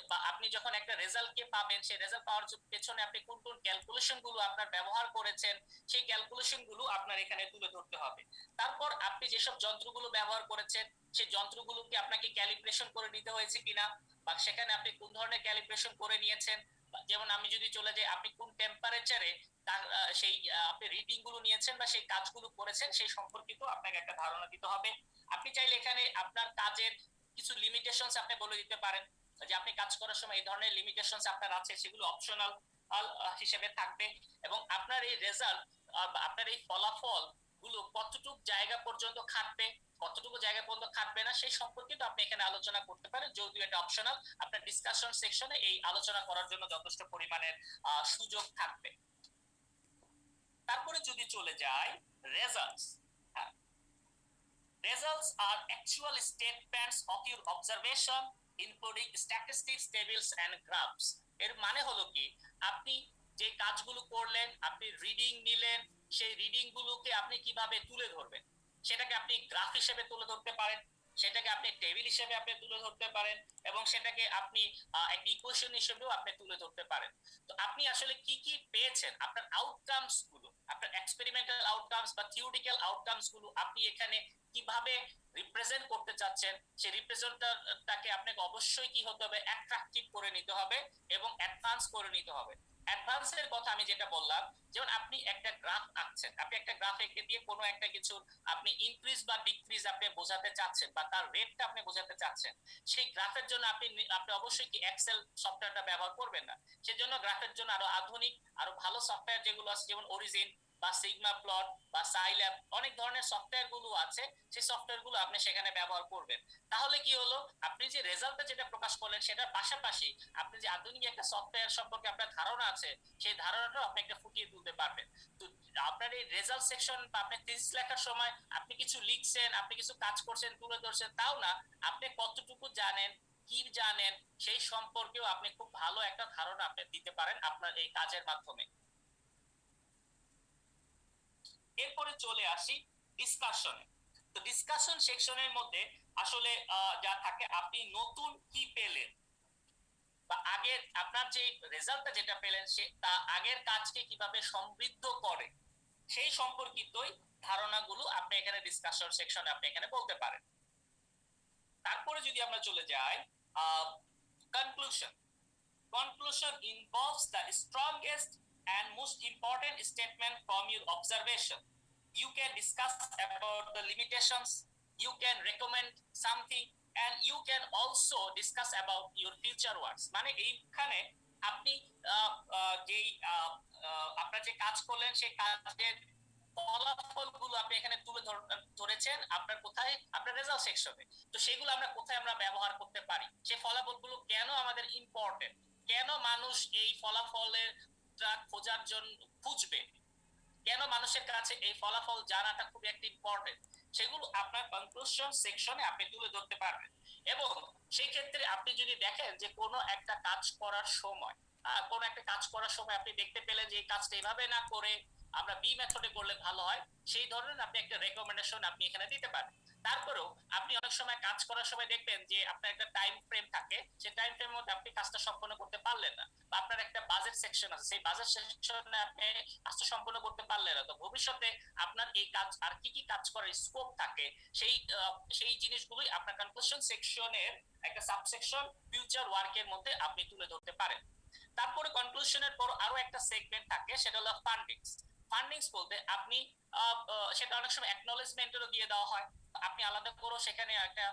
বা আপনি যখন একটা রেজাল্ট কে পাবেন সেই রেজাল্ট পাওয়ার পেছনে আপনি কোন কোন ক্যালকুলেশন গুলো আপনার ব্যবহার করেছেন সেই ক্যালকুলেশন গুলো আপনার এখানে তুলে ধরতে হবে। তারপর আপনি যেসব যন্ত্রগুলো ব্যবহার করেছেন সেই যন্ত্রগুলোকে আপনাকে ক্যালিব্রেশন করে নিতে হয়েছে কিনা, বা সেখানে আপনি কোন ধরনের ক্যালিব্রেশন করে নিয়েছেন। যেমন আমি যদি চলে যাই, আপনি কোন টেম্পারেচারে তার সেই আপনি রিডিং গুলো নিয়েছেন বা সেই কাজগুলো করেছেন সেই সম্পর্কিত আপনাকে একটা ধারণা দিতে হবে। আপনি চাইলে এখানে আপনার কাজের কিছু লিমিটেশনস আপনি বলে দিতে পারেন, যে আপনি কাজ করার সময় এই ধরনের লিমিটেশনস আপনার আছে, সেগুলো অপশনাল হিসেবে থাকবে। এবং আপনার এই রেজাল্ট, আপনার এই ফলাফল গুলো কতটুকু জায়গা পর্যন্ত খাটবে, কতটুকু জায়গা পর্যন্ত খাটবে না সেই সম্পর্কিত আপনি এখানে আলোচনা করতে পারেন, যদিও এটা অপশনাল। আপনার ডিসকাশন সেকশনে এই আলোচনা করার জন্য যথেষ্ট পরিমাণের সুযোগ থাকবে। তারপরে যদি চলে যায় results, results are actual statements of your observation including statistics, tables and graphs. এর মানে হলো কি, আপনি যে কাজগুলো করলেন, আপনি রিডিং নিলেন, সেই রিডিং গুলোকে আপনি কিভাবে তুলে ধরবেন, সেটাকে আপনি গ্রাফ হিসেবে তুলে ধরতে পারেন, সেটাকে আপনি টেবিল হিসেবে আপনি তুলে ধরতে পারেন, এবং সেটাকে আপনি একটা ইকুয়েশন হিসেবেও আপনি তুলে ধরতে পারেন। তো আপনি আসলে কি কি পেয়েছেন, আপনার আউটকামস গুলো, আপনার এক্সপেরিমেন্টাল আউটকামস বা থিওরিটিক্যাল আউটকামস গুলো আপনি এখানে কিভাবে রিপ্রেজেন্ট করতে চাচ্ছেন, সেই রিপ্রেজেন্টটাকে আপনাকে অবশ্যই কি হতে হবে, অ্যাট্রাকটিভ করে নিতে হবে এবং অ্যাডভান্স করে নিতে হবে। অ্যাডভান্সের কথা আমি যেটা বললাম, যেমন আপনি একটা গ্রাফ আঁকছেন, আপনি একটা গ্রাফ এঁকে দিয়ে কোনো একটা কিছু আপনি ইনক্রিজ বা ডিক্রিজ আপনি বোঝাতে চাচ্ছেন বা তার রেটটা আপনি বোঝাতে চাচ্ছেন, সেই গ্রাফের জন্য আপনি অবশ্যই কি এক্সেল সফটওয়্যারটা ব্যবহার করবেন না। সেজন্য গ্রাফের জন্য আরো আধুনিক আরো ভালো সফটওয়্যার যেগুলো আছে, যেমন অরিজিন বা সিগমা প্লট বা সাইল্যাব, অনেক ধরনের সফটওয়্যার গুলো আছে, সেই সফটওয়্যার গুলো আপনি সেখানে ব্যবহার করবেন। তাহলে কি হলো, আপনি যে রেজাল্টটা যেটা প্রকাশ করলেন সেটার পাশাপাশি আপনি যে আধুনিক একটা সফটওয়্যার সম্পর্কে আপনার ধারণা আছে সেই ধারণাটাও আপনি একটা ফুটিয়ে তুলতে পারবেন। তো আপনার এই রেজাল্ট সেকশন বা আপনি থিসিস লেখার সময় আপনি কিছু লিখছেন, আপনি কিছু কাজ করছেন, তুলে ধরছেন, তাও না, আপনি কতটুকু জানেন, কি জানেন সেই সম্পর্কেও আপনি খুব ভালো একটা ধারণা আপনি দিতে পারেন আপনার এই কাজের মাধ্যমে। এরপরে চলে আসি ডিসকাশনে। তো ডিসকাশন সেকশনের মধ্যে আসলে যা থাকে, আপনি নতুন কি পেলেন বা আগের আপনার যে রেজাল্টটা যেটা পেলেন সে তা আগের কাজকে কিভাবে সমৃদ্ধ করে সেই সম্পর্কিতই ধারণাগুলো আপনি এখানে ডিসকাশন সেকশনে আপনি এখানে বলতে পারেন। তারপরে যদি আমরা চলে যাই conclusion. Conclusion involves the strongest and most important statement from your observation. You can discuss about the limitations, you can recommend something, and you can also discuss about your future works. মানে এইখানে আপনি যেই আপনার যে কাজ করলেন সেই কাজের ফলাফলগুলো আপনি এখানে তুলে ধরেছেন আপনার কোথায়, আপনার রেজাল্ট সেকশনে। তো সেগুলো আমরা কোথায় আমরা ব্যবহার করতে পারি, সেই ফলাফলগুলো কেন আমাদের ইম্পর্টেন্ট, কেন মানুষ এই ফলাফলের মানুষরা খোঁজার জন্য খুঁজবে, কেন মানুষের কাছে এই ফলাফল জানাটা খুব একটা ইম্পর্টেন্ট, সেগুলো আপনার কনক্লুশন সেকশনে আপনি তুলে ধরতে পারবেন। এবং সেই ক্ষেত্রে আপনি যদি দেখেন যে কোনো একটা কাজ করার সময় আপনি দেখতে পেলেন যে এই কাজটা এভাবে না করে আমরা বি মেথডে করলে ভালো হয়, সেই ধরনের আপনি একটা রেকমেন্ডেশন আপনি এখানে দিতে পারেন। তারপরেও আপনি অনেক সময় কাজ করার সময় দেখবেন যে আপনার একটা টাইম ফ্রেম থাকে, সেই টাইম ফ্রেমের মধ্যে আপনি কাজটা সম্পন্ন করতে পারলেন না, বা আপনার একটা বাজেট সেকশন আছে, সেই বাজেট সেকশনে আপনি কাজটা সম্পন্ন করতে পারলেন না। তো ভবিষ্যতে আপনার এই কাজ আর কি কি কাজ করার স্কোপ থাকে, সেই জিনিসগুলোই আপনার কনক্লুশন সেকশনের একটা সাবসেকশন ফিউচার ওয়ার্কের মধ্যে আপনি তুলে ধরতে পারেন। তারপরে কনক্লুশনের পর আরো একটা সেগমেন্ট থাকে, সেটা হলো ফান্ডিংস। ফান্ডিংস বলতে আপনি সেটা অনেক সময় অ্যাকনলেজমেন্টেরও দিয়ে দেওয়া হয়, আপনি আলাদা করে সেখানে একটা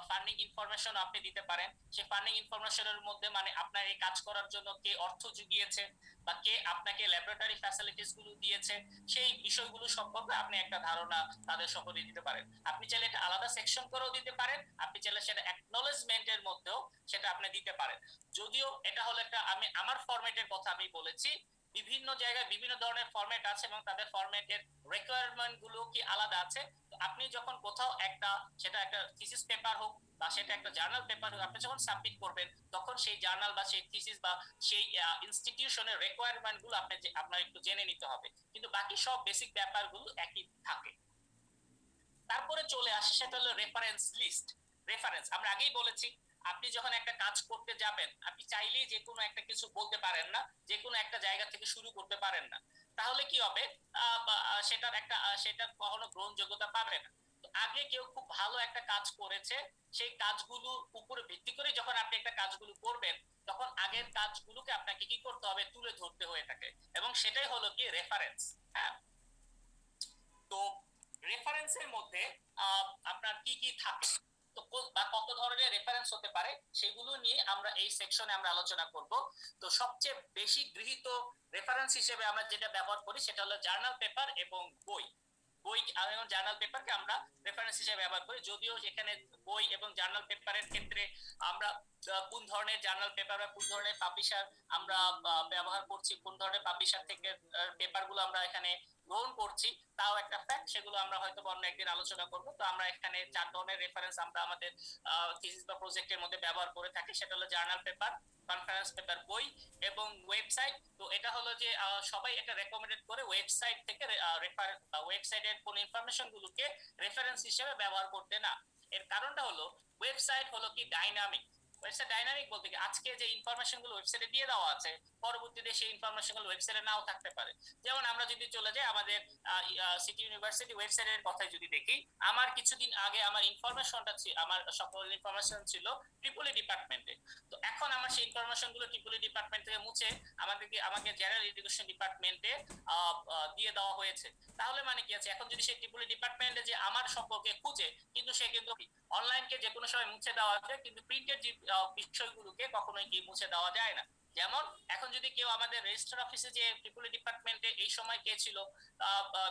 ফান্ডিং ইনফরমেশন আপনি দিতে পারেন। সেই ফান্ডিং ইনফরমেশনের মধ্যে মানে আপনার এই কাজ করার জন্য কে অর্থ জুগিয়েছে বা কে আপনাকে ল্যাবরেটরি ফ্যাসিলিটিস গুলো দিয়েছে, সেই বিষয়গুলো সম্পর্কে আপনি একটা ধারণা তাদের সম্পর্কে দিতে পারেন। আপনি চাইলে এটা আলাদা সেকশন করেও দিতে পারেন, আপনি চাইলে সেটা অ্যাকনলেজমেন্টের মধ্যেও সেটা আপনি দিতে পারেন। যদিও এটা হলো একটা, আমি আমার ফরম্যাটের কথা আমি বলেছি, বিভিন্ন জায়গায় বিভিন্ন ধরনের ফরম্যাট আছে এবং তাদের ফরম্যাটের রিকোয়ারমেন্ট গুলো কি আলাদা আছে। তো আপনি যখন কোথাও একটা, সেটা একটা থিসিস পেপার হোক বা সেটা একটা জার্নাল পেপার হোক, আপনি যখন সাবমিট করবেন তখন সেই জার্নাল বা সেই থিসিস বা সেই ইনস্টিটিউশনের রিকোয়ারমেন্ট গুলো আপনার একটু জেনে নিতে হবে, কিন্তু বাকি সব বেসিক ব্যাপারগুলো একই থাকে। তারপরে চলে আসে সেটা হলো রেফারেন্স লিস্ট। রেফারেন্স আমরা আগেই বলেছি, আপনি যখন একটা কাজ করতে যাবেন আপনি চাইলেই যে কোনো একটা কিছু বলতে পারেন না, যে কোনো একটা জায়গা থেকে শুরু করতে পারেন না, তাহলে কি হবে, সেটার কখনো গ্রহণযোগ্যতা পাবে না। তো আগে কেউ খুব ভালো একটা কাজ করেছে, সেই কাজগুলোর উপরে ভিত্তি করে যখন আপনি একটা কাজগুলো করবেন, তখন আগের কাজগুলোকে আপনাকে কি করতে হবে, তুলে ধরতে হয়ে থাকে, এবং সেটাই হলো কি রেফারেন্স। হ্যাঁ, তো রেফারেন্সের মধ্যে আপনার কি কি থাকে, তো বা কত ধরনের রেফারেন্স হতে পারে, সেগুলো নিয়ে আমরা এই সেকশনে আমরা আলোচনা করব। তো সবচেয়ে বেশি গৃহীত রেফারেন্স হিসেবে আমরা যেটা ব্যবহার করি সেটা হলো জার্নাল পেপার এবং বই। বই এবং জার্নাল পেপারকে আমরা রেফারেন্স হিসেবে ব্যবহার করি, যদিও এখানে বই এবং জার্নাল পেপারের ক্ষেত্রে আমরা কোন ধরনের জার্নাল পেপার বা কোন ধরনের পাবলিশার আমরা ব্যবহার করছি, কোন ধরনের পাবলিশার থেকে পেপারগুলো আমরা এখানে গ্রহণ করছি, তাও একটা ফ্যাক্ট, সেগুলো আমরা হয়তো অন্য একদিন আলোচনা করব। তো আমরা এখানে 4 ধরনের রেফারেন্স আমরা আমাদের থিসিস বা প্রজেক্টের মধ্যে ব্যবহার করে থাকি, সেটা হলো জার্নাল পেপার, কনফারেন্স পেপার, বই এবং ওয়েবসাইট। তো এটা হলো যে সবাই এটা রেকমেন্ডেড করে ওয়েবসাইট থেকে ওয়েবসাইটের কোন ইনফরমেশন গুলোকে রেফারেন্স হিসেবে ব্যবহার করতে না। এর কারণটা হলো ওয়েবসাইট হলো কি ডাইনামিক। ওয়েবসাইট ডাইনামিক বলতে কি আজকে যে ইনফরমেশন গুলো ওয়েবসাইটে দিয়ে দেওয়া আছে, পরবর্তীতে সেই ইনফরমেশন গুলো ওয়েবসাইটে নাও থাকতে পারে। যেমন আমরা যদি চলে যাই আমাদের সিটি ইউনিভার্সিটি ওয়েবসাইটের কথাই যদি দেখি, আমার কিছুদিন আগে আমার ইনফরমেশনটা ছিল, আমার সকল ইনফরমেশন ছিল ট্রিপলি ডিপার্টমেন্টে। তো এখন আমার সেই ইনফরমেশন গুলো ট্রিপলি ডিপার্টমেন্ট থেকে মুছে আমাকে জেনারেল এডুকেশন ডিপার্টমেন্টে দিয়ে দেওয়া হয়েছে। তাহলে মানে কি আছে, এখন যদি সেই ট্রিপলি ডিপার্টমেন্টে যে আমার সম্পর্কে খুঁজে, কিন্তু সে কিন্তু অনলাইনকে যে কোনো সময় মুছে দেওয়া যায়, কিন্তু প্রিন্টেড যে বিষয়গুলোকে কখনোই কি মুছে দেওয়া যায় না। যেমন এখন যদি কেউ আমাদের রেজিস্টার অফিসে যে ট্রিপলি ডিপার্টমেন্টে এই সময় কে ছিল,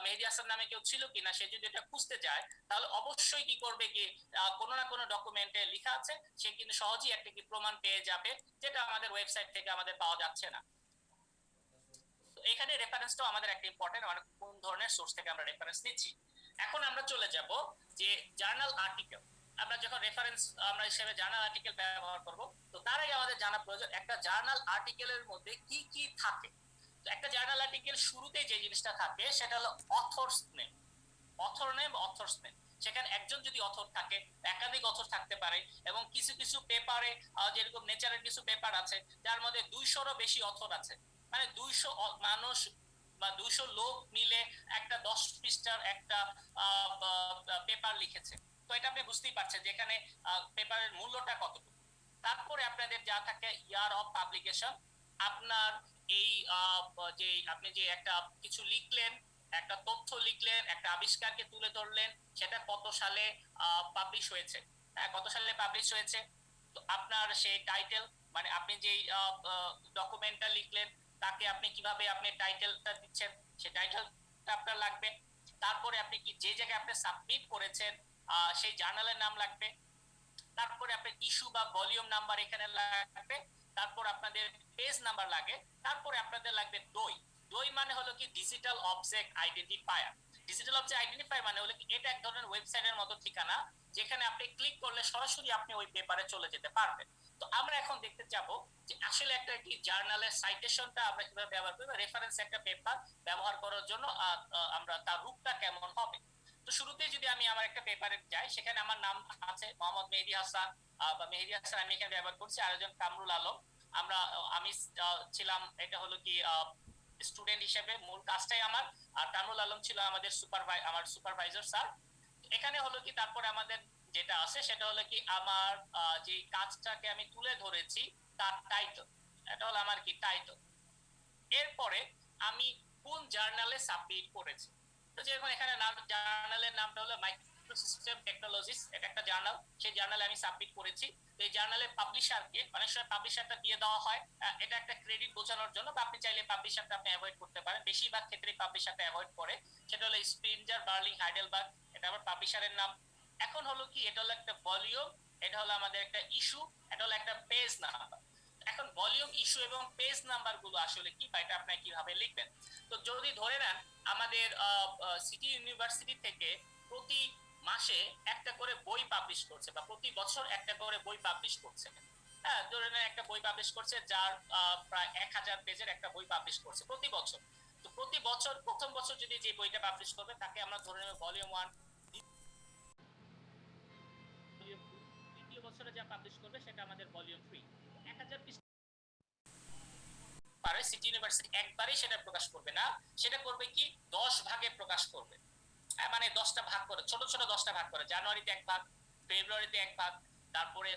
মেহেদী হাসান নামে কেউ ছিল কিনা, সে যদি এটা খুঁজতে যায়, তাহলে অবশ্যই কি করবে, কি কোনো না কোনো ডকুমেন্টে লেখা আছে, সে কিন্তু সহজেই একটা কি প্রমাণ পেয়ে যাবে, যেটা আমাদের ওয়েবসাইট থেকে আমাদের পাওয়া যাচ্ছে না। তো এখানে রেফারেন্সটাও আমাদের একটা ইম্পর্টেন্ট, মানে কোন ধরনের সোর্স থেকে আমরা রেফারেন্স নিচ্ছি। এখন আমরা চলে যাব যে জার্নাল আর্টিকেল। আমরা যখন রেফারেন্স আমরা হিসেবে জার্নাল আর্টিকেল ব্যবহার করব, তো তার আগে আমাদের জানা প্রয়োজন একটা জার্নাল আর্টিকেলের মধ্যে কি কি থাকে। তো একটা জার্নাল আর্টিকেল শুরুতে যে জিনিসটা থাকে সেটা হলো অথরস নেম। অথর নেম, অথরস নেম, সেখানে একজন যদি অথর থাকে, একাধিক অথর থাকতে পারে, এবং কিছু কিছু পেপারে যেরকম নেচারের কিছু পেপার আছে যার মধ্যে 200-রও বেশি অথর আছে, মানে 200 মানুষ বা 200 লোক মিলে একটা 10 পৃষ্ঠার একটা পেপার লিখেছে। তো এটা আপনি বুঝতেই পারছেন যে এখানে পেপারের মূল্যটা কতটুকু। তারপরে আপনাদের যা থাকে ইয়ার অফ পাবলিকেশন, আপনার এই যে আপনি যে একটা কিছু লিখলেন, একটা তথ্য লিখলেন, একটা আবিষ্কারকে তুলে ধরলেন, সেটা কত সালে পাবলিশ হয়েছে, হ্যাঁ কত সালে পাবলিশ হয়েছে। তো আপনার সেই টাইটেল, মানে আপনি যেই ডকুমেন্টটা লিখলেন তাকে আপনি কিভাবে আপনি টাইটেলটা দিচ্ছেন, সেই টাইটেলটা আপনার লাগবে। তারপরে আপনি কি যে জায়গায় আপনি সাবমিট করেছেন সেই জার্নালের নাম লাগবে। তারপরে আপনার ইস্যু বা ভলিউম নাম্বার এখানে লাগবে। তারপর আপনাদের পেজ নাম্বার লাগে, তারপরে আপনাদের লাগবে দই। দই মানে হলো কি digital object identifier. Digital object identifier মানে হলো কি এটা এক ধরনের ওয়েবসাইটের মতো ঠিকানা, যেখানে আপনি ক্লিক করলে সরাসরি আপনি ওই পেপারে চলে যেতে পারবেন। তো আমরা এখন দেখতে যাব যে আসলে একটা কি জার্নালের সাইটেশনটা আমরা কিভাবে ব্যবহার করব, রেফারেন্স একটা পেপার ব্যবহার করার জন্য আমরা তার রূপটা কেমন হবে। তো শুরুতে যদি আমি আমার একটা পেপারে যাই, সেখানে আমার নাম আছে মোহাম্মদ মেহেদী হাসান বা মেহেদী হাসান, আমি এখানে ব্যবহার করছি। আরেকজন কামরুল আলম, আমি ছিলাম এটা হলো কি স্টুডেন্ট হিসেবে, মূল কাজটাই আমার। আর কামরুল আলম ছিল আমার সুপারভাইজার স্যার। এখানে হলো কি তারপরে আমাদের যেটা আছে সেটা হলো কি আমার যে কাজটাকে আমি তুলে ধরেছি তার টাইটেল, এটা হলো আমার কি টাইটেল। এরপরে আমি কোন জার্নালে সাবমিট করেছি, তো যেরকম এখানে জার্নালের নামটা হলো মাইক্রোসিস্টেম টেকনোলজিস, এটা একটা জার্নাল, সেই জার্নালে আমি সাবমিট করেছি। তো এই জার্নালের পাবলিশারকে অনেক সময় পাবলিশারটা দিয়ে দেওয়া হয়, এটা একটা ক্রেডিট বোঝানোর জন্য, বা আপনি চাইলে পাবলিশারটা আপনি অ্যাভয়েড করতে পারেন। বেশিরভাগ ক্ষেত্রে পাবলিশারটা অ্যাভয়েড করে, সেটা হলো স্প্রিঞ্জার বার্লিং হাইডেলবার্গ, এটা আমার পাবলিশারের নাম। এখন হলো কি এটা হলো একটা ভলিউম, এটা হলো আমাদের একটা ইস্যু, এটা হলো একটা পেজ নাম্বার। এখন ভলিউম, ইস্যু এবং পেজ নাম্বার গুলো আসলে কি বা এটা আপনি কিভাবে লিখবেন। তো যদি ধরে নেন আমাদের সিটি ইউনিভার্সিটি থেকে প্রতি মাসে একটা করে বই পাবলিশ করছে, বা প্রতি বছর একটা করে বই পাবলিশ করছে। হ্যাঁ, ধরে নেন একটা বই পাবলিশ করছে যার প্রায় 1000 পেজের একটা বই পাবলিশ করছে প্রতি বছর। তো প্রতি বছর প্রথম বছর যদি যে বইটা পাবলিশ করবে তাকে আমরা ধরে নেব ভলিউম 1, দ্বিতীয় বছরে যা পাবলিশ করবে সেটা আমাদের ভলিউম 3। 1000 পারে সিটি ইউনিভার্সিটি একবারই সেটা প্রকাশ করবে না, সেটা করবে কি 10 ভাগে প্রকাশ করবে। মানে 10টা ভাগ করে, ছোট ছোট 10টা ভাগ করে, জানুয়ারিতে এক ভাগ, ফেব্রুয়ারিতে এক ভাগ, তারপরে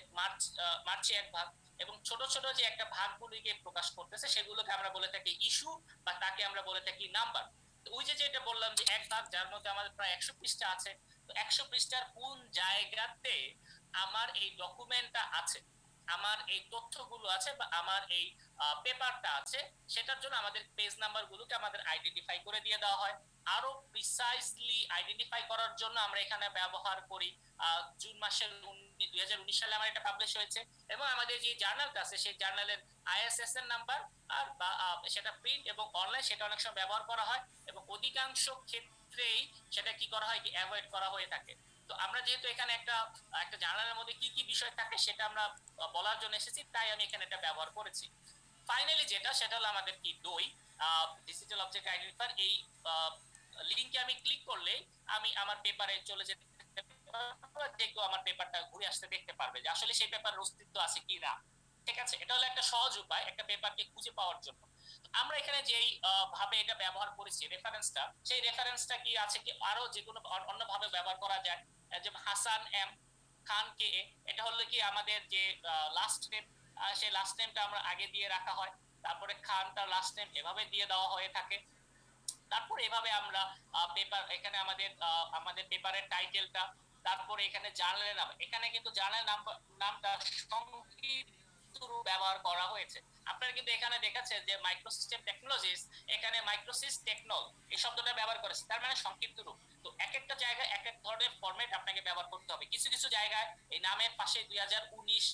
মার্চে এক ভাগ, এবং ছোট ছোট যে একটা ভাগগুলিকে প্রকাশ করতেছে সেগুলোকে আমরা বলে থাকি ইস্যু, বা তাকে আমরা বলে থাকি নাম্বার। ওই যে যেটা বললাম যে এক ভাগ, যার মধ্যে আমাদের প্রায় 100 পৃষ্ঠা আছে, তো 100 পৃষ্ঠার কোন জায়গাতে আমার এই ডকুমেন্টটা আছে, আমার এই তথ্যগুলো আছে, বা আমার এই পেপারটা আছে, সেটার জন্য আমাদের পেজ নাম্বার গুলোকে আমাদের আইডেন্টিফাই করে দিয়ে দেওয়া হয়। আরো প্রিসাইজলি আইডেন্টিফাই করার জন্য আমরা এখানে ব্যবহার করি জুন মাসের 2019 সালে আমার এটা পাবলিশ হয়েছে, এবং আমাদের যে জার্নালটা আছে সেই জার্নালের আইএসএসএন নাম্বার, আর বা সেটা প্রিন্ট এবং অনলাইন সেটা অনেক সময় ব্যবহার করা হয়, এবং অধিকাংশ ক্ষেত্রেই সেটা কি করা হয়, কি অ্যাভয়েড করা হয়ে থাকে। তো আমরা যেহেতু এখানে একটা একটা জার্নালের মধ্যে কি কি বিষয় থাকে সেটা আমরা বলার জন্য এসেছি, তাই আমি এখানে এটা ব্যবহার করেছি। ফাইনালি যেটা সেটা হলো আমাদের কি দই, ডিজিটাল অবজেক্ট আইডেন্টিফায়ার। এই লিংকে আমি ক্লিক করলে আমি আমার পেপারে চলে যেতে যে কেউ আমার পেপারটা ঘুরে আসতে দেখতে পারবে যে আসলে সেই পেপারের অস্তিত্ব আছে কি না। ঠিক আছে, এটা হলো একটা সহজ উপায় একটা পেপারকে খুঁজে পাওয়ার জন্য। আমরা এখানে যেই ভাবে এটা ব্যবহার করেছি রেফারেন্সটা, সেই রেফারেন্সটা কি আছে কি আরো যে কোনো অন্য ভাবে ব্যবহার করা যায়, যেমন হাসান এম, খান কে এ, এটা হলো কি আমাদের যে লাস্ট নেম, সেই লাস্ট নেমটা আমরা আগে দিয়ে রাখা হয়, তারপরে খান তার লাস্ট নেম এভাবে দিয়ে দেওয়া হয়ে থাকে। তারপর এভাবে আমরা পেপার, এখানে আমাদের আমাদের পেপারের টাইটেলটা, তারপরে এখানে জার্নালের নাম, এখানে কিন্তু জার্নালের নামটা সংক্ষিপ্ত রূপ ব্যবহার করা হয়েছে। আপনারা কিন্তু এখানে দেখাচ্ছে যে মাইক্রোসিস্টেম টেকনোলজিস, এখানে মাইক্রোসিস টেকনোল এই শব্দটা ব্যবহার করেছে, তার মানে সংক্ষিপ্ত রূপ। তো এক একটা জায়গায় এক এক ধরনের ফরম্যাট আপনাকে ব্যবহার করতে হবে। কিছু কিছু জায়গায় এই নামের পাশে 2019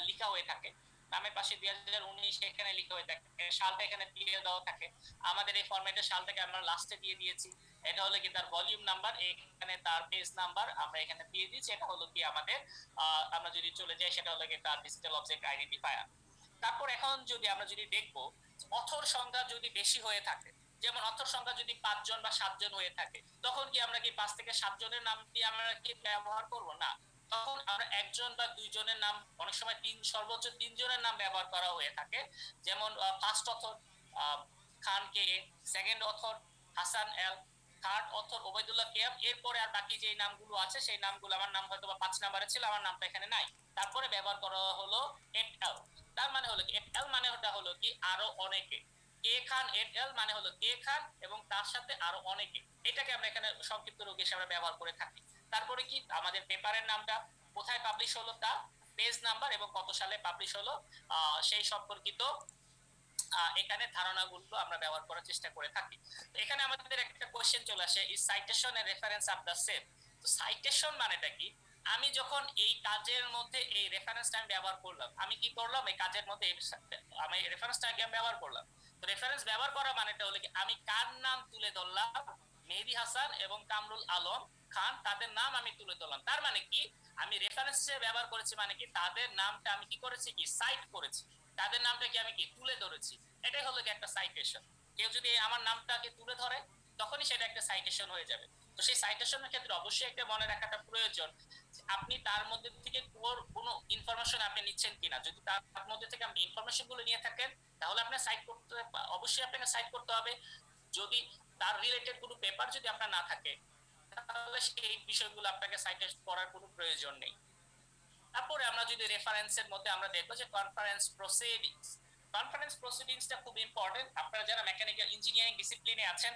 লেখা হয়ে থাকে, নামের পাশে 2019 এখানে লেখা হয়ে থাকে, সালটা এখানে দিয়ে দেওয়া থাকে। আমাদের এই ফরম্যাটের সালটাকে আমরা লাস্টে দিয়ে দিয়েছি। এটা হলো কি তার ভলিউম নাম্বার, এখানে তার পেজ নাম্বার আমরা এখানে দিয়ে দিয়েছি। এটা হলো কি আমাদের আমরা যদি চলে যাই সেটা হলো কি তার ডিজিটাল অবজেক্ট আইডেন্টিফায়ার। তারপর এখন যদি আমরা যদি দেখবো অথর সংখ্যা যদি বেশি হয়ে থাকে, যেমন অথর সংখ্যা যদি 5 জন বা 7 জন হয়ে থাকে, তখন কি আমরা কি 5 থেকে 7 জনের নাম দিয়ে আমরা কি ব্যবহার করব না, তখন আমরা একজন বা দুইজনের নাম, অনেক সময় সর্বোচ্চ 3 জনের নাম ব্যবহার করা হয়ে থাকে। যেমন ফার্স্ট অথর খান কে, সেকেন্ড অথর হাসান এল, থার্ড অথর ওবাইদুল্লাহ কেয়াম, এরপরে আর বাকি যে নামগুলো আছে সেই নামগুলো, আমার নাম হয়তো বা 5 নম্বরে ছিল, আমার নামটা এখানে নাই, তারপরে ব্যবহার করা হলো এট এল। তার মানে হলো কি এট এল মানে ওটা হলো কি আরো অনেকে, কে খান এট এল মানে হলো কে খান এবং তার সাথে আরো অনেকে, এটাকে আমরা এখানে সংক্ষিপ্ত রূপ হিসেবে ব্যবহার করে থাকি। তারপরে কি আমাদের পেপারের নামটা, কোথায় পাবলিশ হলো তা, পেজ নাম্বার এবং কত সালে পাবলিশ হলো সেই সম্পর্কিত এখানে ধারণাগুলো আমরা ব্যবহার করার চেষ্টা করে থাকি। তো এখানে আমাদের একটা কোশ্চেন চলে আসে, is citation and reference are the same. তো সাইটেশন মানেটা কি, আমি যখন এই কাজের মধ্যে এই রেফারেন্সটা আমি ব্যবহার করলাম, আমি কি করলাম এই কাজের মধ্যে আমি রেফারেন্সটাকে আমি ব্যবহার করলাম। তো রেফারেন্স ব্যবহার করা মানেটা হলো কি আমি কার নাম তুলে ধরলাম, মেহেদী হাসান এবং কামরুল আলম খান, তাদের নাম আমি তুলে ধরলাম। তার মানে কি আমি রেফারেন্স হিসেবে ব্যবহার করেছি, মানে কি তাদের নামটা আমি কি করেছি, কি সাইট করেছি, তাদের নামটা কি আমি কি তুলে ধরেছি। এটাই হলো কি একটা সাইটেশন। কেউ যদি আমার নামটাকে তুলে ধরে তখনই সেটা একটা সাইটেশন হয়ে যাবে। তো সেই সাইটেশনের ক্ষেত্রে অবশ্যই একটা মনে রাখাটা প্রয়োজন, আপনি তার মধ্যে থেকে কোনো ইনফরমেশন আপনি নিচ্ছেন কিনা। যদি তার মধ্যে থেকে আপনি ইনফরমেশন গুলো নিয়ে থাকেন তাহলে আপনার সাইট করতে, অবশ্যই আপনাকে সাইট করতে হবে। যদি তার রিলেটেড কোনো পেপার যদি আপনার না থাকে তাহলে সেই বিষয়গুলো আপনাকে সাইটে করার কোনো প্রয়োজন নেই। তারপরে আমরা যদি রেফারেন্সের মধ্যে আমরা দেখবো যে কনফারেন্স প্রসিডিংস। কনফারেন্স প্রসিডিংসটা খুব ইম্পর্টেন্ট। আপনারা যারা মেকানিক্যাল ইঞ্জিনিয়ারিং ডিসিপ্লিনে আছেন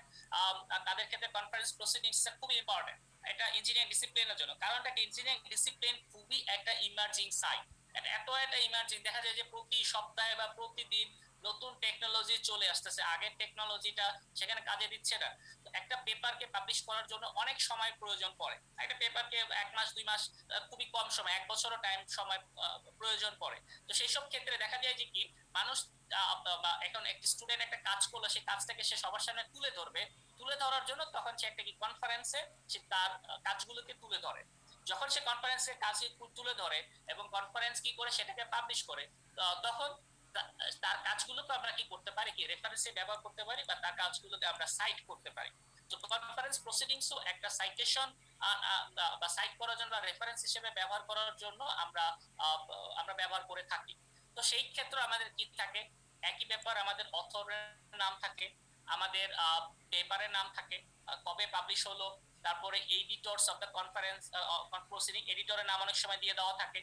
তাদের ক্ষেত্রে কনফারেন্স প্রসিডিংসটা খুব ইম্পর্টেন্ট। এটা ইঞ্জিনিয়ারিং ডিসিপ্লিনের জন্য, কারণ এটা ইঞ্জিনিয়ারিং ডিসিপ্লিন খুবই একটা ইমার্জিং সাইড। এটা এত একটা ইমার্জিং, দেখা যায় যে প্রতি সপ্তাহে বা প্রতিদিন নতুন টেকনোলজি চলে আসতেছে, আগের টেকনোলজিটা সেখানে কাজে দিচ্ছে না। একটা পেপারকে পাবলিশ করার জন্য অনেক সময় প্রয়োজন পড়ে, একটা পেপারকে 1 মাস 2 মাস, খুবই কম সময় 1 বছরও টাইম সময় প্রয়োজন পড়ে। তো সেই সব ক্ষেত্রে দেখা যায় যে কি মানুষ বা এখন একটা স্টুডেন্ট একটা কাজ করলো, সেই কাজটাকে সে সবার সামনে তুলে ধরবে, তুলে ধরার জন্য তখন সে একটা কি কনফারেন্সে সে তার কাজগুলোকে তুলে ধরে। যখন সে কনফারেন্সে কাজ তুলে ধরে এবং কনফারেন্স কি করে সেটাকে পাবলিশ করে, তখন তার কাজগুলোকে আমরা কি করতে পারি, কি রেফারেন্সে ব্যবহার করতে পারি, বা তার কাজগুলোকে আমরা সাইট করতে পারি। তো কনফারেন্স প্রসিডিংসও একটা সাইটেশন বা সাইট করার জন্য বা রেফারেন্স হিসেবে ব্যবহার করার জন্য আমরা আমরা ব্যবহার করে থাকি। তো সেই ক্ষেত্রে আমাদের কি থাকে, একই ব্যাপার, আমাদের অথরের নাম থাকে, আমাদের পেপারের নাম থাকে, কবে পাবলিশ হলো, তারপরে editors of the conference proceeding, এডিটরের নাম অনেক সময় দিয়ে দেওয়া থাকে,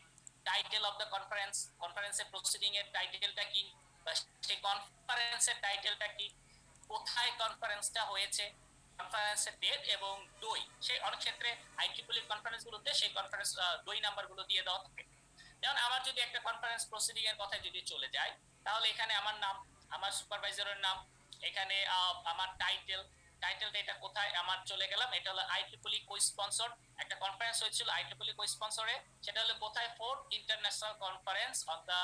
টাইটেল অফ দ্য কনফারেন্স, কনফারেন্সের প্রসিডিং এর টাইটেলটা কি, বা সেই কনফারেন্সের টাইটেলটা কি, কোথায় কনফারেন্সটা হয়েছে, কনফারেন্সের ডেট এবং দই। সেই অনেক ক্ষেত্রে আইইইই কনফারেন্স গুলোতে সেই কনফারেন্স দই নাম্বার গুলো দিয়ে দেওয়া থাকে। যেমন আমার যদি একটা কনফারেন্স প্রসিডিং এর কথায় যদি চলে যায়, তাহলে এখানে আমার নাম, আমার সুপারভাইজারের নাম, এখানে আমার টাইটেলটা এটা কোথায় আমার চলে গেলাম, এটা হলো আইইইই কো স্পন্সর একটা কনফারেন্স হয়েছিল আইইইই কো স্পন্সরে, সেটা হলো কোথায়, fourth international conference on the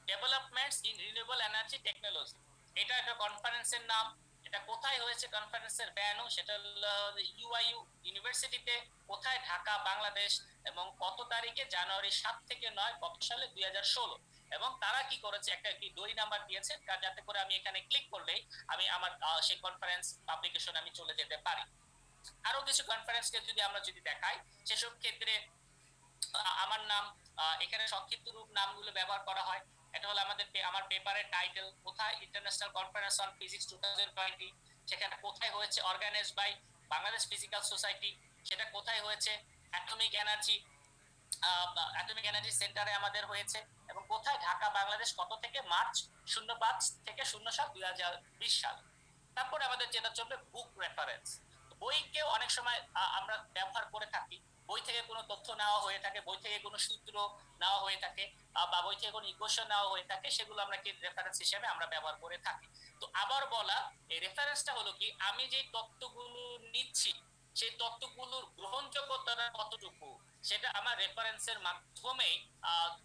developments in renewable energy technology. এটা একটা কনফারেন্সের নাম। এটা কোথায় হয়েছে, কনফারেন্সের ভ্যানু, সেটা হলো ইউআইইউ ইউনিভার্সিটিতে, কোথায়, ঢাকা বাংলাদেশ, এবং কত তারিখে, জানুয়ারি 7 থেকে 9 কত সালে, 2016। এবং তারা কি করেছে, একটা কি দই নাম্বার দিয়েছে, যাতে করে আমি এখানে ক্লিক করলেই আমি আমার সেই কনফারেন্স পাবলিকেশন আমি চলে যেতে পারি। আরো কিছু কনফারেন্সকে যদি আমরা যদি দেখাই, সেসব ক্ষেত্রে আমার নাম, এখানে সংক্ষিপ্ত রূপ নামগুলো ব্যবহার করা হয়। এটা হলো আমার পেপারের টাইটেল, কোথায়, ইন্টারন্যাশনাল কনফারেন্স অন ফিজিক্স 2020, সেখানে কোথায় হয়েছে, organised by Bangladesh physical society, সেটা কোথায় হয়েছে, অ্যাটমিক এনার্জি অ্যাটমিক এনার্জি সেন্টারে আমাদের হয়েছে, এবং কোথায়, ঢাকা বাংলাদেশ, কত থেকে, মার্চ 05 থেকে 07 2020 সাল। তারপরে আমাদের যেটা চলবে বুক রেফারেন্স। বইকে অনেক সময় আমরা ব্যবহার করে থাকি, বই থেকে কোনো তথ্য নেওয়া হয়ে থাকে, বই থেকে কোনো সূত্র নেওয়া হয়ে থাকে, বা বই থেকে কোনো ইকুয়েশন নেওয়া হয়ে থাকে, সেগুলো আমরা কি রেফারেন্স হিসেবে আমরা ব্যবহার করে থাকি। তো আবার বলা, এই রেফারেন্সটা হলো কি আমি যে তথ্যগুলো নিচ্ছি সেই তথ্যগুলোর গ্রহণযোগ্যতা কতটুকু সেটা আমার রেফারেন্সের মাধ্যমেই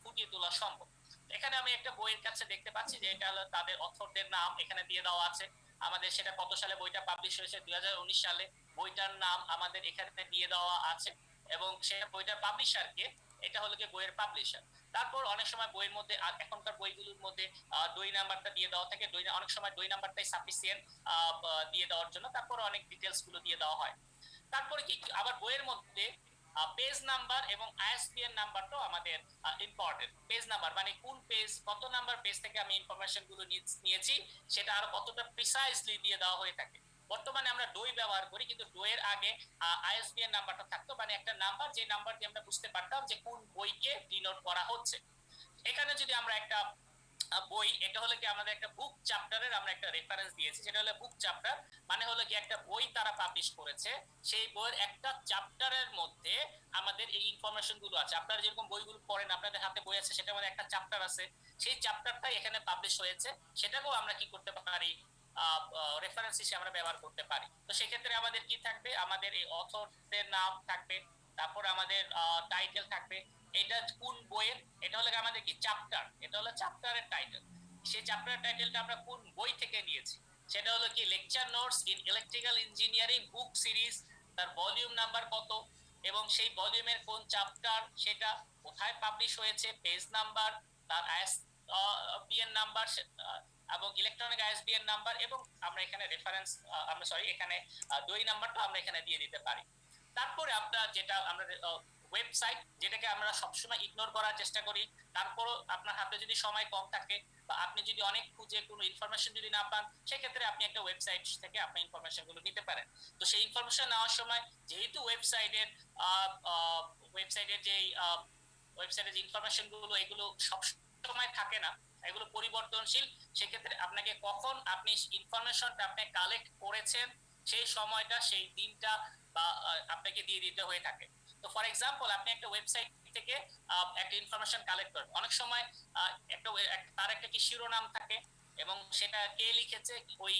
ফুটিয়ে তোলা সম্ভব। এখানে আমি একটা বইয়ের কাছে দেখতে পাচ্ছি যে এটা হলো তাদের অথরদের নাম এখানে দিয়ে দেওয়া আছে, আমাদের সেটা কত সালে বইটা পাবলিশ হয়েছে, 2019 সালে, বইটার নাম আমাদের এখানে দিয়ে দেওয়া আছে, এবং সেটা বইটার পাবলিশারকে, এটা হলো কি বইয়ের পাবলিশার। তারপর অনেক সময় বইয়ের মধ্যে এখনকার বইগুলোর মধ্যে দই নাম্বারটা দিয়ে দেওয়া থাকে, অনেক সময় দই নাম্বারটাই সাফিসিয়েন্ট দিয়ে দেওয়ার জন্য, তারপর অনেক ডিটেলস গুলো দিয়ে দেওয়া হয়। তারপরে কি আবার বইয়ের মধ্যে পেজ নাম্বার এবং আইএসবিএন নাম্বারটাও আমাদের ইম্পর্টেন্ট। পেজ নাম্বার মানে কোন পেজ, কত নাম্বার পেজ থেকে আমি ইনফরমেশন গুলো নিয়েছি, সেটা আরো কতটা প্রিসাইজলি দিয়ে দেওয়া হয়ে থাকে। বর্তমানে আমরা ডই ব্যবহার করি, কিন্তু ডইয়ের আগে আইএসবিএন নাম্বারটা থাকতো, মানে একটা নাম্বার, যে নাম্বার দিয়ে আমরা বুঝতে পারতাম যে কোন বইকে ডিনোট করা হচ্ছে। এখানে যদি আমরা একটা বই, এটা হলো কি আমাদের একটা বুক চ্যাপ্টারের আমরা একটা রেফারেন্স দিয়েছি, সেটা হলো বুক চ্যাপ্টার, মানে হলো কি একটা বই তারা পাবলিশ করেছে, সেই বইয়ের একটা চ্যাপ্টারের মধ্যে আমাদের এই ইনফরমেশন গুলো আছে। আপনারা যেরকম বইগুলো পড়েন, আপনাদের হাতে বই আছে, সেটার মধ্যে একটা চ্যাপ্টার আছে, সেই চ্যাপ্টারটাই এখানে পাবলিশ হয়েছে, সেটাকেও আমরা কি করতে পারি, রেফারেন্স হিসেবে আমরা ব্যবহার করতে পারি। তো সেক্ষেত্রে আমাদের কি থাকবে, আমাদের এই অথরদের নাম থাকবে, তারপর আমাদের টাইটেল থাকবে, এটা কোন বইয়ের, এটা হলো আমাদের কি চ্যাপ্টার, এটা হলো চ্যাপ্টারের টাইটেল, সেই চ্যাপ্টারের টাইটেলটা আমরা কোন বই থেকে নিয়েছি, সেটা হলো কি lecture notes in electrical engineering book series, তার ভলিউম নাম্বার কত, এবং সেই ভলিউমের কোন চ্যাপ্টার, সেটা কোথায় পাবলিশ হয়েছে, পেজ নাম্বার, তার আইএসবিএন নাম্বার এবং ইলেকট্রনিক আইএসবিএন নাম্বার, এবং আমরা এখানে রেফারেন্স, আমরা সরি এখানে দই নাম্বারটা আমরা এখানে দিয়ে দিতে পারি। তারপরে আপনার যেটা আমরা ওয়েবসাইট, যেটাকে আমরা সবসময় ইগনোর করার চেষ্টা করি, তারপরও আপনার হাতে যদি সময় কম থাকে বা আপনি যদি অনেক খুঁজে কোনো ইনফরমেশন যদি না পান, সেক্ষেত্রে আপনি একটা ওয়েবসাইট থেকে আপনার ইনফরমেশন গুলো নিতে পারেন। তো সেই ইনফরমেশন নেওয়ার সময় যেহেতু ওয়েবসাইটের যে ইনফরমেশন গুলো এগুলো সব সময় থাকে না, এগুলো পরিবর্তনশীল, সেক্ষেত্রে আপনাকে কখন আপনি ইনফরমেশনটা আপনি কালেক্ট করেছেন সেই সময়টা, সেই দিনটা বা আপনাকে দিয়ে দিতে হয়ে থাকে। তো ফর এক্সাম্পল আপনি একটা ওয়েবসাইট থেকে একটা ইনফরমেশন কালেক্ট করেন, অনেক সময় একটা তার একটা কি শিরোনাম থাকে এবং সেটা কে লিখেছে ওই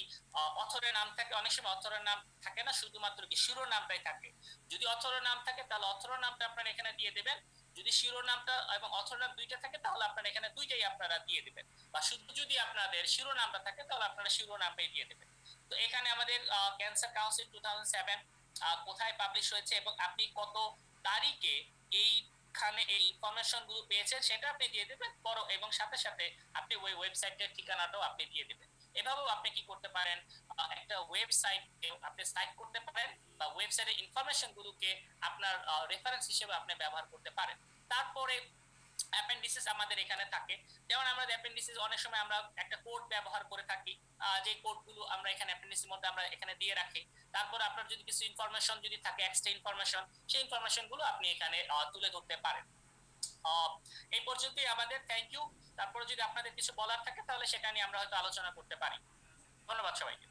অথরের নাম থাকে, অনেক সময় অথরের নাম থাকে না, শুধুমাত্র কি শিরোনামটাই থাকে। যদি অথরের নাম থাকে তাহলে অথরের নামটা আপনারা এখানে দিয়ে দেবেন, যদি শিরোনামটা এবং অথরের নাম দুইটা থাকে তাহলে আপনারা এখানে দুইটাই আপনারা দিয়ে দিবেন, বা শুধু যদি আপনাদের শিরোনামটা থাকে তাহলে আপনারা শিরোনামটাই দিয়ে দেবেন। তো এখানে আমাদের ক্যান্সার কাউন্সিল 2007 কোথায় পাবলিশ হয়েছে এবং আপনি কত তারিখে এইখানে এই ইনফরমেশন গুলো পেয়েছেন সেটা আপনি দিয়ে দেবেন, বড় এবং সাথে সাথে আপনি ওই ওয়েবসাইটের ঠিকানাটাও আপনি দিয়ে দেবেন। এভাবেও আপনি কি করতে পারেন, একটা ওয়েবসাইট আপনি সাইট করতে পারেন বা ওয়েবসাইটের ইনফরমেশন গুলোকে আপনার রেফারেন্স হিসেবে আপনি ব্যবহার করতে পারেন। তারপরে অ্যাপেন্ডিসিস আমাদের এখানে থাকে, যেমন আমরা অ্যাপেন্ডিসিস অনেক সময় আমরা একটা কোড ব্যবহার করে থাকি, যে কোডগুলো আমরা এখানে অ্যাপেন্ডিসিসের মধ্যে আমরা এখানে দিয়ে রাখি। তারপর আপনার যদি কিছু ইনফরমেশন যদি থাকে, এক্সট্রা ইনফরমেশন, সেই ইনফরমেশন গুলো আপনি এখানে তুলে ধরতে পারেন। এই পর্যন্তই আমাদের, থ্যাংক ইউ। তারপরে যদি আপনাদের কিছু বলার থাকে তাহলে সেটা নিয়ে আমরা হয়তো আলোচনা করতে পারি। ধন্যবাদ সবাইকে।